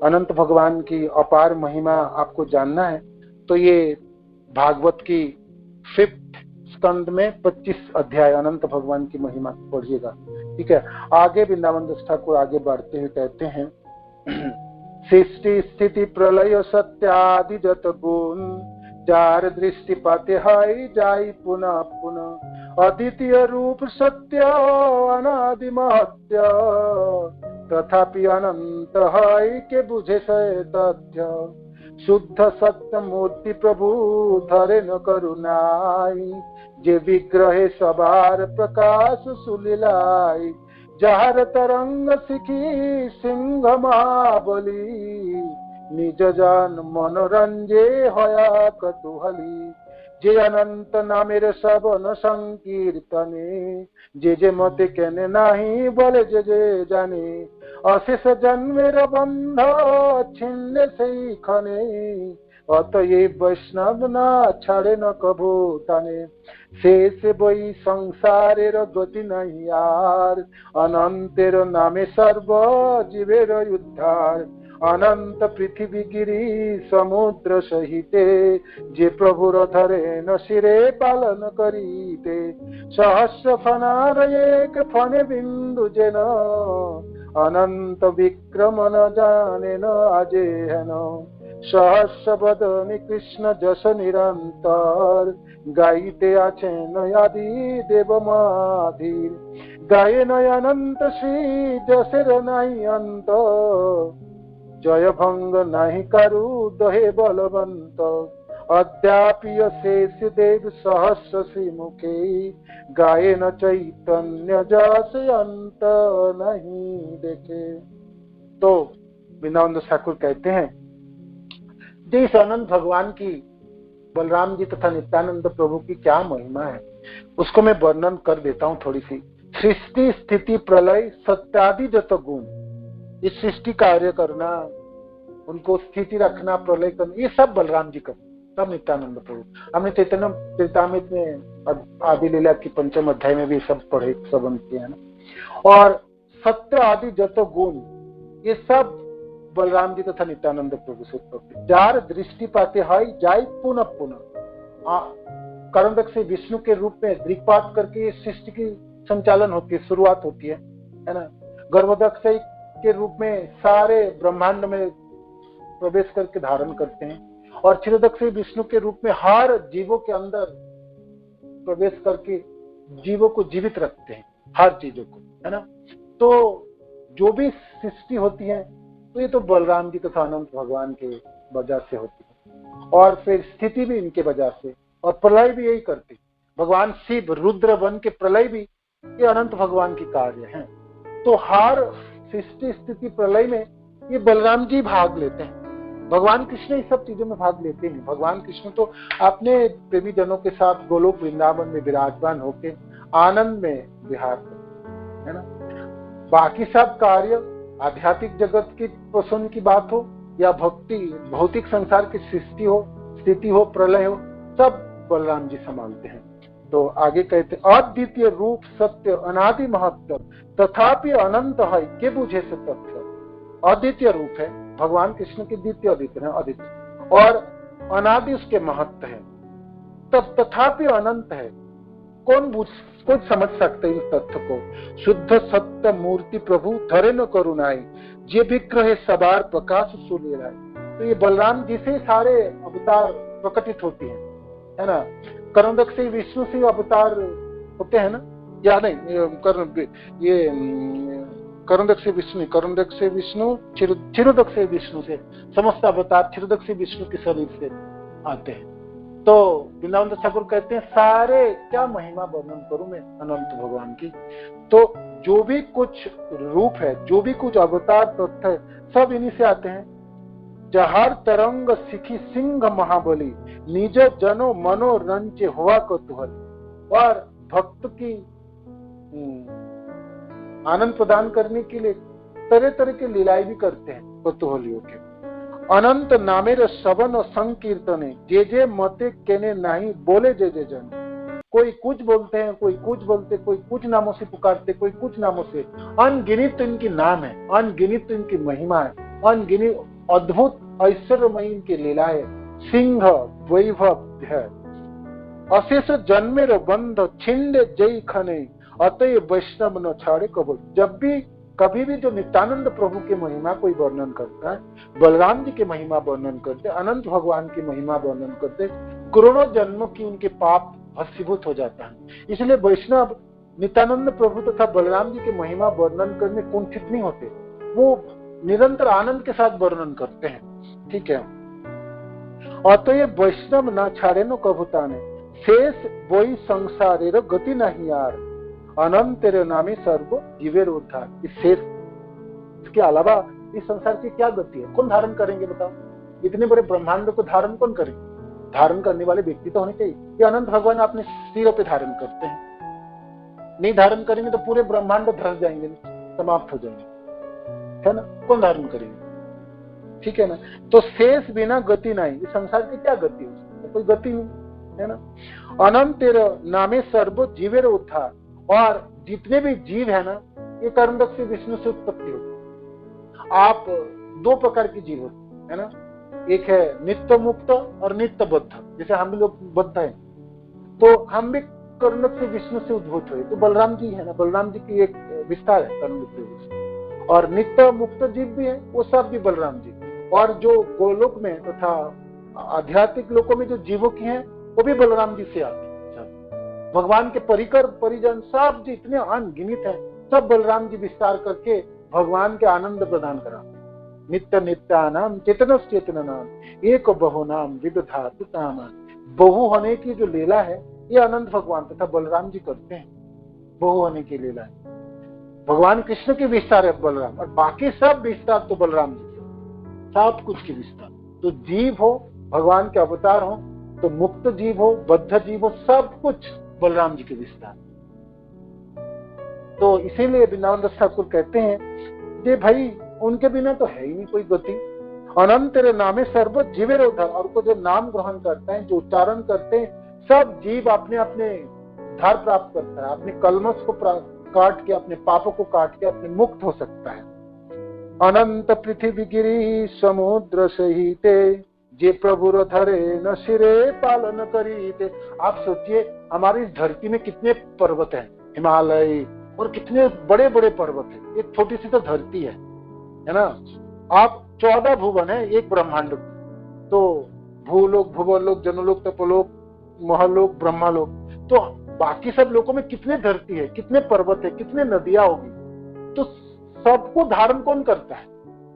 अनंत भगवान की अपार महिमा आपको जानना है तो ये भागवत की 5th स्कंद में 25 अध्याय अनंत भगवान की महिमा पढ़िएगा, ठीक है। आगे वृंदावन दास ठाकुर आगे बढ़ते हुए कहते हैं सृष्टि स्थिति प्रलय सत्यादि जत गुण जार दृष्टि पाते हाई जाई पुनः पुनः अद्वितीय रूप सत्य अनादि महत्य तथापि अनंत हाई के बुझे से तथ्य शुद्ध सत्य मूर्ति प्रभु धरे न करुणाई जे विग्रहे सबार प्रकाश सुलीलाई जार तरंग सिखी सिंह महाबली निज जान मनोरंजे हया कतुहली जे अनंत नामेर सबन संकीर्तने जे मते केने नाही बोले जे जाने अशेष जन्मेर बंध छिन्ने से खने अतये वैष्णव ना छाड़े न कभू ताने शेष बई संसारेर गति नहीं यार अनंतेर नामे सर्व जीवेर उद्धार अनंत पृथ्वी गिरी समुद्र सहिते जे प्रभुर धरे न शिरे पालन करीते सहस्र फनार एक फने बिंदु जेन अनंत विक्रम न जाने न आजे है न सहस्र बदनी कृष्ण जस निरंतर गाइते आछेन आदि देव माधीर गाये न अनंत श्री जसेर नहीं अंत जय भंग नहीं करु दहे बलवंत अद्यापि शेष देव सहस्र श्री मुखे गाये न चैतन्य जस अंत नहीं देखे। तो वृंदावन दास ठाकुर कहते हैं जिस अनंत भगवान की, बलराम जी तथा नित्यानंद प्रभु की क्या महिमा है उसको मैं वर्णन कर देता हूँ थोड़ी सी। सृष्टि स्थिति प्रलय सत्यादि जत गुण, इस सृष्टि कार्य करना, उनको स्थिति रखना, प्रलय करना, ये सब बलराम जी का, सब नित्यानंद प्रभु। हमने चैतन्य चरितामृत में आदि लीला की 5म अध्याय में भी सब पढ़े, सब किए हैं ना। और सत्य आदि जत गुण, ये सब बलराम जी तथा नित्यानंद प्रभु से करते। जार दृष्टि पाते हाई जाय पुनः पुनः, कर्णदक से विष्णु के रूप में दृक्पात करके सृष्टि की संचालन होती है, शुरुआत होती है ना। गर्भदक्ष के रूप में सारे ब्रह्मांड में प्रवेश करके धारण करते हैं और क्षीरोदक से विष्णु के रूप में हर जीवों के अंदर प्रवेश करके जीवों को जीवित रखते हैं, हर चीजों को, है ना। तो जो भी सृष्टि होती है तो ये तो बलराम जी तथा अनंत भगवान के वजह से होती है और फिर स्थिति भी इनके वजह से, और प्रलय भी यही करते। भगवान शिव रुद्र बन के प्रलय भी ये अनंत भगवान की कार्य हैं। तो हर सृष्टि स्थिति प्रलय में ये बलराम जी भाग लेते हैं। भगवान कृष्ण इस सब चीजों में भाग लेते हैं। भगवान कृष्ण तो अपने प्रेमी जनों के साथ गोलोक वृंदावन में विराजमान होकर आनंद में विहार करते, है ना। बाकी सब कार्य आध्यात्मिक जगत की प्रसन्न की बात हो या भक्ति भौतिक संसार की सृष्टि हो, स्थिति हो, प्रलय हो, सब बलराम जी संभालते हैं। तो आगे कहते अद्वितीय रूप सत्य अनादि महत्व तथापि अनंत है के बुझे से तथ्य। अद्वितीय रूप है भगवान कृष्ण की, द्वितीय अद्वितीय है अद्वितीय, और अनादि उसके महत्व है, तब तथापि अनंत है। कौन समझ सकते इन तथ्य को। शुद्ध सत्य मूर्ति प्रभु धरे न करुणाई, जे विग्रह सबार प्रकाश सुले राय। तो ये बलराम जी से सारे अवतार प्रकटित होती है ना। कर्णदक से विष्णु से अवतार होते हैं ना, या नहीं, ये कर्णदक से विष्णु, क्षीरोदक से विष्णु से समस्त अवतार क्षीरोदक से विष्णु के शरीर से आते हैं। तो वृंदावन ठाकुर कहते हैं सारे क्या महिमा वर्णन करूं मैं अनंत भगवान की। तो जो भी कुछ रूप है, जो भी कुछ अवतार तत्व है, सब इन्हीं से आते हैं। जहार तरंग सिखी सिंह महाबली, निज जनो मनो रंचे हुआ कौतूहल। और भक्त की आनंद प्रदान करने के लिए तरह तरह के लीलाएं भी करते हैं कौतूहलियों के। अनंत नामेर श्रवण संकीर्तने, जे जे मते केने नहीं बोले जे जे जन। कोई कुछ बोलते हैं, कोई कुछ बोलते, कोई कुछ नामों से पुकारते, कोई कुछ नामों से। अनगिनित इनकी नाम है, अनगिनित इनकी महिमा है, अनगिनित अद्भुत ऐश्वर्यमयी इनकी लीला है, सिंह वैभव है। अशेष जन्मेर बंध छिंडे जय खने, अतय वैष्णव न छाड़े कबूल। जब भी कभी भी जो नित्यानंद प्रभु की महिमा कोई वर्णन करता है, बलराम जी की महिमा वर्णन करते, अनंत भगवान की महिमा वर्णन करते, करोड़ों जन्मों की उनके पाप भस्मीभूत हो जाता है। इसलिए वैष्णव नित्यानंद प्रभु तथा बलराम जी की महिमा वर्णन करने कुंठित नहीं होते, वो निरंतर आनंद के साथ वर्णन करते हैं। ठीक है। अतः वैष्णव न छाड़े नो कभुताने, शेष वही संसारेर गति नहीं यार, अनंत तेरे नामे सर्व जीवेर उद्धार। इसके अलावा इस संसार की क्या गति है, कौन धारण करेंगे बताओ। इतने बड़े ब्रह्मांड को धारण कौन करेंगे, धारण करने वाले व्यक्ति तो होने चाहिए। ये अनंत भगवान अपने सिरों पे धारण करते हैं, नहीं धारण करेंगे तो पूरे ब्रह्मांड धस जाएंगे, समाप्त हो जाएंगे, है ना। कौन धारण करेंगे, ठीक है ना। तो शेष बिना गति नहीं, इस संसार की क्या गति है, कोई गति नहीं, है ना। अनंत तेरे नामे सर्व जीवेर उद्धार। और जितने भी जीव है ना, ये कर्मदक से विष्णु से उत्पत्ति होती। आप दो प्रकार की जीव होते है ना, एक है नित्य मुक्त और नित्य बद्ध। जैसे हम लोग बद्ध हैं, तो हम भी कर्णक से विष्णु से उद्भूत हुए, तो बलराम जी है ना, बलराम जी की एक विस्तार है कर्णक से विष्णु। और नित्य मुक्त जीव भी है, वो सब भी बलराम जी। और जो गोलोक में तथा आध्यात्मिक लोकों में जो जीवों की है, वो भी बलराम जी से आते हैं। भगवान के परिकर परिजन सब जितने अनगिनित है, सब बलराम जी विस्तार करके भगवान के आनंद प्रदान कराते हैं। नित्य नित्यानाम चेतनस चेतन नाम, एक बहु नाम विदधातु नाम। बहु होने की जो लीला है, ये अनंत भगवान तथा बलराम जी करते हैं। बहु होने की लीला है, भगवान कृष्ण के विस्तार है बलराम, और बाकी सब विस्तार तो बलराम जी के, सब कुछ के विस्तार। तो जीव हो, भगवान के अवतार हो, तो मुक्त जीव हो, बद्ध जीव हो, सब कुछ बलराम जी के विस्तार। तो इसीलिए वृंदावन दास ठाकुर कहते हैं कि भाई उनके बिना तो है ही नहीं कोई गति। अनंत तेरे नामे सर्व जीवेर उद्धार। और को जो नाम ग्रहण करते हैं, जो उच्चारण करते हैं, सब जीव अपने अपने उद्धार प्राप्त करता है, अपने कलमश को काट के, अपने पापों को काट के अपने मुक्त हो सकता है। अनंत पृथ्वी गिरी समुद्र सहिते, जे प्रभु धरे न सिरे पालन करीते। आप सोचिए हमारी इस धरती में कितने पर्वत हैं, हिमालय, और कितने बड़े बड़े पर्वत हैं। एक छोटी सी तो धरती है ना। आप 14 भुवन है एक ब्रह्मांड। तो भूलोक, भुवनलोक, जनलोक, तपोलोक, महलोक, ब्रह्मालोक, तो बाकी सब लोगों में कितने धरती है, कितने पर्वत है, कितने नदियां होगी। तो सबको धारण कौन करता है,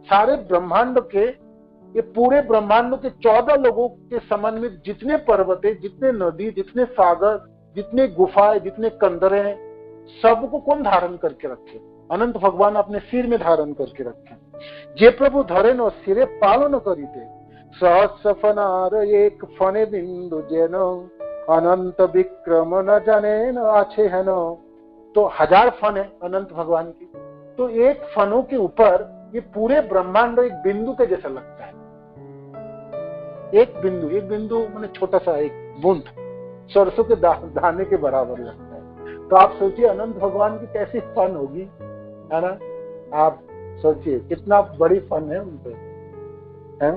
सारे ब्रह्मांड के, ये पूरे ब्रह्मांड के 14 लोगों के समन्वित जितने पर्वत है, जितने नदी, जितने सागर, जितने गुफाएं, जितने कंदरे हैं, सबको कौन धारण करके रखे, अनंत भगवान अपने सिर में धारण करके रखे। जे प्रभु धरे न सिरे पालन करीते, सहस्र फनार एक फने बिंदु जेन, अनंत विक्रम न जाने न आछे है न। तो 1000 फन है अनंत भगवान की, तो एक फनों के ऊपर ये पूरे ब्रह्मांड एक बिंदु के जैसा लगता है। एक बिंदु माने छोटा सा एक बूंद, सरसों के दाने के बराबर लगता है। तो आप सोचिए अनंत भगवान की कैसी फन होगी, है ना। आप सोचिए कितना बड़ी फन है उनपे, है।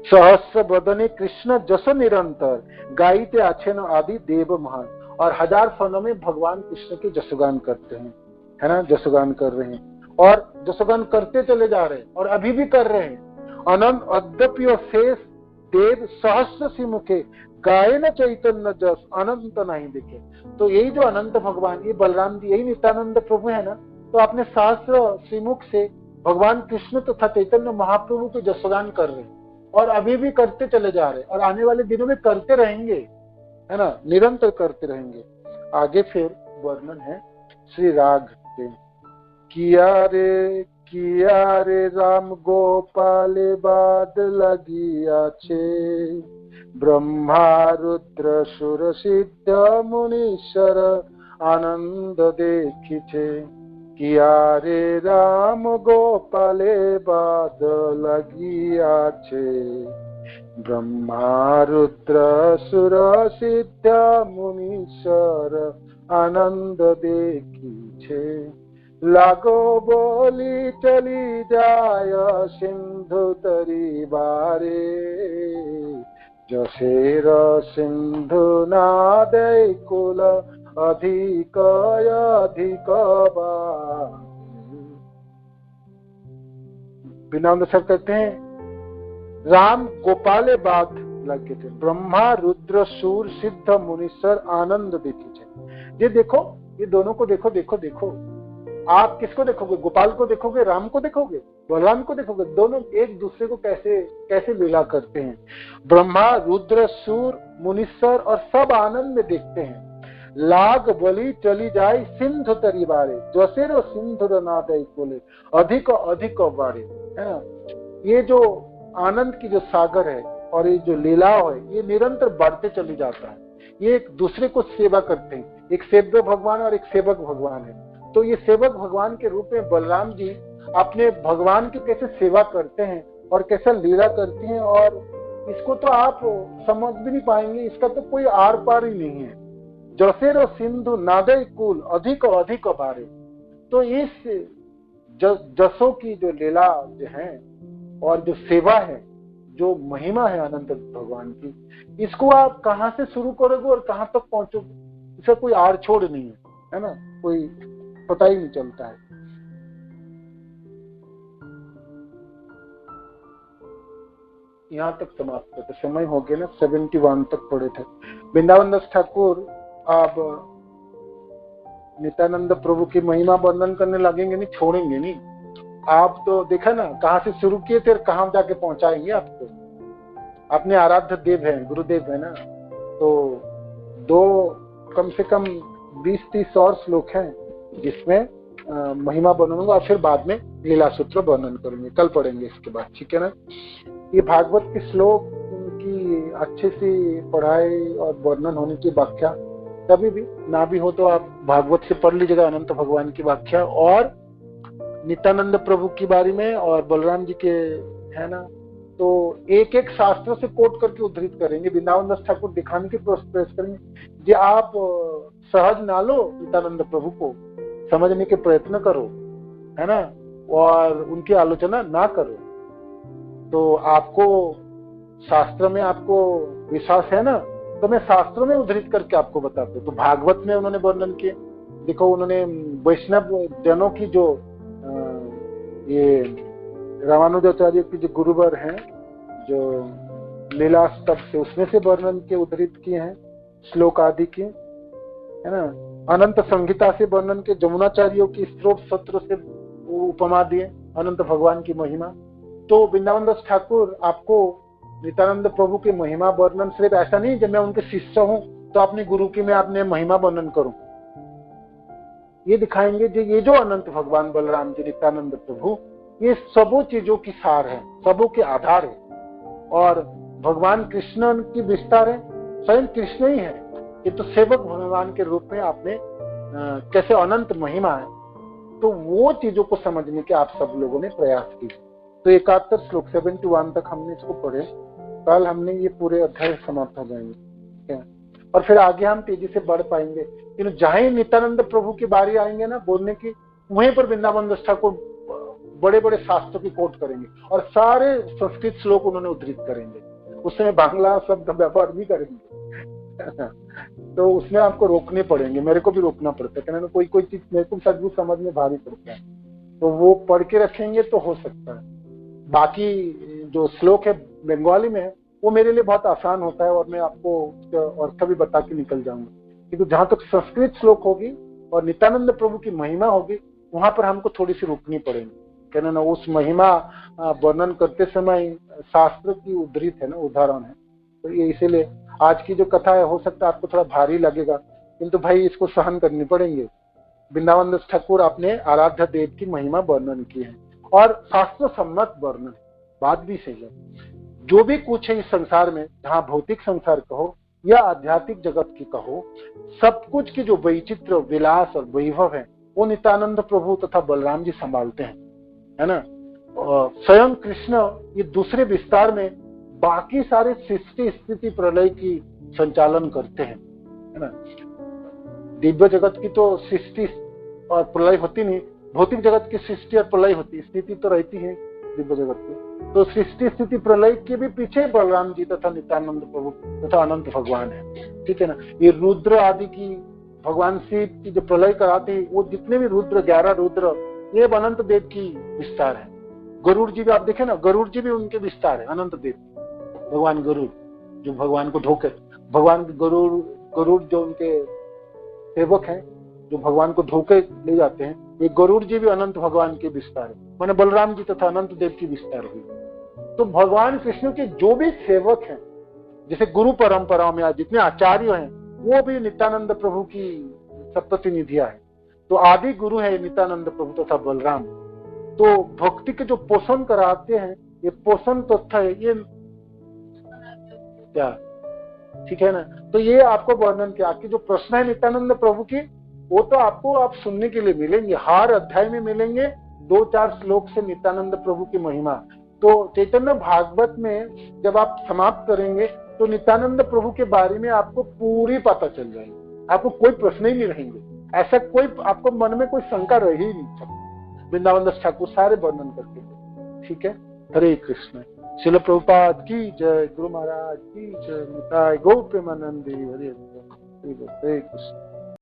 सहस्र बदने कृष्ण जस निरंतर गाइते आछे न आदि देव महान। और 1000 फनों में भगवान कृष्ण के जसगान करते हैं, है ना, जसगान कर रहे हैं और जसगान करते चले जा रहे हैं और अभी भी कर रहे हैं। अनंत अद्यपि शेष देव सहस्र सिमुखे गाये न चैतन्य जस अनंत नहीं दिखे। तो यही जो अनंत भगवान, ये बलराम जी, यही नित्यानंद प्रभु है ना। तो अपने सहस्र सिमुख से भगवान कृष्ण तथा चैतन्य महाप्रभु के जसगान कर रहे हैं और अभी भी करते चले जा रहे हैं और आने वाले दिनों में करते रहेंगे, है ना, निरंतर करते रहेंगे। आगे फिर वर्णन है श्री राग के। किया रे राम गोपाले बाद लगिया छे ब्रह्मा रुद्र सुर सिद्ध मुनीश्वर आनंद देखी छे। किया रे राम गोपाले बाद लगिया छे ब्रह्मा रुद्र सुर सिद्ध मुनीश्वर आनंद देखी छे। लागो बोली चली जाय सिंधु तरी बारे जसेर सिंधु नादय कुल अधिक अधिक बिना सर कहते हैं राम गोपाले बात लगे थे ब्रह्मा रुद्र सूर सिद्ध मुनीश्वर आनंद देखी थे। ये देखो, ये दोनों को देखो देखो देखो। आप किसको देखोगे? गोपाल को देखोगे, राम को देखोगे, बलराम को देखोगे। दोनों एक दूसरे को कैसे कैसे लीला करते हैं। ब्रह्मा रुद्र सूर मुनीश्वर और सब आनंद में देखते हैं। लाग बलि चली जाए सिंधु तरी बारे जसेरो सिंधु नादय बोले अधिक अधिक बारे, है ना। ये जो आनंद की जो सागर है और ये जो लीला है, ये निरंतर बढ़ते चली जाता है। ये एक दूसरे को सेवा करते हैं। एक सेव्य भगवान और एक सेवक भगवान है। तो ये सेवक भगवान के रूप में बलराम जी अपने भगवान की कैसे सेवा करते हैं और कैसे लीला करती हैं, और इसको तो आप समझ भी नहीं पाएंगे। इसका तो कोई आर पार ही नहीं है। जसेरो सिंधु नादय कुल अधिक अधिक बारे। तो इस जसों की जो लीला जो है और जो सेवा है, जो महिमा है अनंत भगवान की, इसको आप कहां से शुरू करोगे और कहां तक पहुंचोगे, इसका कोई आड़ छोड़ नहीं है, है ना, कोई पता ही नहीं चलता है। यहाँ तक समाप्त करते, समय हो गया ना, 71 तक पढ़े थे। वृंदावन दास ठाकुर आप नित्यानंद प्रभु की महिमा वर्णन करने लगेंगे नहीं, छोड़ेंगे नहीं। आप तो देखा ना कहाँ से शुरू किए थे और कहाँ जाके पहुंचाएंगे आपको। अपने आराध्य देव है, गुरुदेव है ना। तो कम से कम 20-30 और श्लोक हैं जिसमें महिमा वर्णन होगा और फिर बाद में लीला सूत्र वर्णन करेंगे, कल पढ़ेंगे इसके बाद, ठीक है ना। ये भागवत के श्लोक की अच्छे से पढ़ाई और वर्णन होने की व्याख्या कभी भी ना भी हो तो आप भागवत से पढ़ लीजिएगा अनंत भगवान की व्याख्या, और नित्यानंद प्रभु की बारे में और बलराम जी के, है ना। तो एक एक शास्त्र से कोट करके उद्धृत करेंगे। वृंदावन दास ठाकुर दिखाने की प्रयास करेंगे कि आप सहज ना लो, नित्यानंद प्रभु को समझने के प्रयत्न करो, है ना, और उनकी आलोचना ना करो। तो आपको शास्त्र में आपको विश्वास है ना, तो मैं शास्त्रों में उद्धृत करके आपको बताता हूँ। तो भागवत में उन्होंने वर्णन किए, देखो उन्होंने वैष्णव जनों की जो ये रामानुजाचार्य की जो गुरुवर हैं, जो लीला स्तव से उसमें से वर्णन के उद्धृत किए हैं श्लोक आदि के, है ना। अनंत संहिता से वर्णन के, जमुनाचार्यों की स्त्रोत सत्र से उपमा दिए अनंत भगवान की महिमा। तो वृंदावन दास ठाकुर आपको नित्यानंद प्रभु की महिमा वर्णन सिर्फ ऐसा नहीं जब मैं उनके शिष्य हूं तो अपने गुरु की मैं अपने महिमा वर्णन करूं, ये दिखाएंगे जो ये जो अनंत भगवान बलराम जी नित्यानंद प्रभु, ये सबों चीजों की सार है, सबों के आधार है। और भगवान कृष्ण की विस्तार है, स्वयं कृष्ण ही है। ये तो सेवक भगवान के रूप में आपने कैसे अनंत महिमा है, तो वो चीजों को समझने के आप सब लोगों ने प्रयास की। तो 71 श्लोक 71 तक हमने इसको पढ़े। कल हमने ये पूरे अध्याय समाप्त हो जाएंगे। और फिर आगे हम तेजी से बढ़ पाएंगे। लेकिन जहां ही नित्यानंद प्रभु की बारी आएंगे ना बोलने की, वहीं पर वृंदावन दास ठाकुर बड़े बड़े शास्त्रों की कोट करेंगे और सारे संस्कृत श्लोक उन्होंने उद्धृत करेंगे। उस समय बांग्ला शब्द व्यवहार भी करेंगे तो उसमें आपको रोकने पड़ेंगे, मेरे को भी रोकना पड़ता है, कहना कोई कोई चीज मेरे को सचमुच समझ में भारी पड़ता है, तो वो पढ़ के रखेंगे तो हो सकता है। बाकी जो श्लोक है बंगाली में है वो मेरे लिए बहुत आसान होता है और मैं आपको उसका अर्थ भी बता के निकल जाऊंगा, क्योंकि जहां तक संस्कृत श्लोक होगी और नित्यानंद प्रभु की महिमा होगी वहां पर हमको थोड़ी सी रुकनी पड़ेगी, कहना ना उस महिमा वर्णन करते समय शास्त्र की उद्धृत है ना, उदाहरण है। तो ये इसीलिए आज की जो कथा है हो सकता है आपको थोड़ा भारी लगेगा, किंतु भाई इसको सहन करनी पड़ेंगे। वृंदावन दास ठाकुर अपने आराध्य देव की महिमा वर्णन की है और शास्त्र सम्मत वर्णन, बात भी सही है। जो भी कुछ है इस संसार में, जहां भौतिक संसार कहो या आध्यात्मिक जगत की कहो, सब कुछ की जो वैचित्र विलास और वैभव है वो नित्यानंद प्रभु तथा बलराम जी संभालते हैं, है ना। स्वयं कृष्ण ये दूसरे विस्तार में बाकी सारे सृष्टि स्थिति प्रलय की संचालन करते हैं, है ना। दिव्य जगत की तो सृष्टि और प्रलय होती नहीं, भौतिक जगत की सृष्टि और प्रलय होती, स्थिति तो रहती है दिव्य जगत की। तो सृष्टि स्थिति प्रलय के भी पीछे बलराम जी तथा नित्यानंद प्रभु तथा अनंत भगवान है, ठीक है ना। ये रुद्र आदि की भगवान शिव की जो प्रलय कराते हैं वो जितने भी रुद्र 11 रुद्र ये अनंत देव की विस्तार है। गरुड़ जी भी आप देखें ना, गरुड़ जी भी उनके विस्तार है, अनंत देव भगवान गरुड़ जो भगवान को ढोके, भगवान गरुड़ जो उनके सेवक हैं जो भगवान को धोके ले जाते हैं, ये गरुड़ जी भी अनंत भगवान के विस्तार है, माने बलराम जी तथा अनंत देव की विस्तार हुई। तो भगवान कृष्ण के जो भी सेवक हैं, जैसे गुरु परंपरा में आज जितने आचार्य हैं वो भी नित्यानंद प्रभु की सप्तनिधियां हैं। तो आदि गुरु है नित्यानंद प्रभु तथा बलराम। तो भक्ति के जो पोषण कराते हैं, ये पोषण तत्व है ये क्या, ठीक है ना। तो ये आपको वर्णन किया, आपकी जो प्रश्न है नित्यानंद प्रभु की वो तो आपको आप सुनने के लिए मिलेंगे, हर अध्याय में मिलेंगे 2-4 श्लोक से नित्यानंद प्रभु की महिमा। तो चैतन्य भागवत में जब आप समाप्त करेंगे तो नित्यानंद प्रभु के बारे में आपको पूरी पता चल जाएगी, आपको कोई प्रश्न ही नहीं रहेंगे, ऐसा कोई आपको मन में कोई शंका रह ही नहीं सकती। वृंदावन दास ठाकुर सारे वर्णन करते हैं, ठीक है। हरे कृष्ण। श्रील प्रभुपाद की जय, गुरु महाराज की जय, निताय गौर प्रेमानंदी। हरे कृष्ण।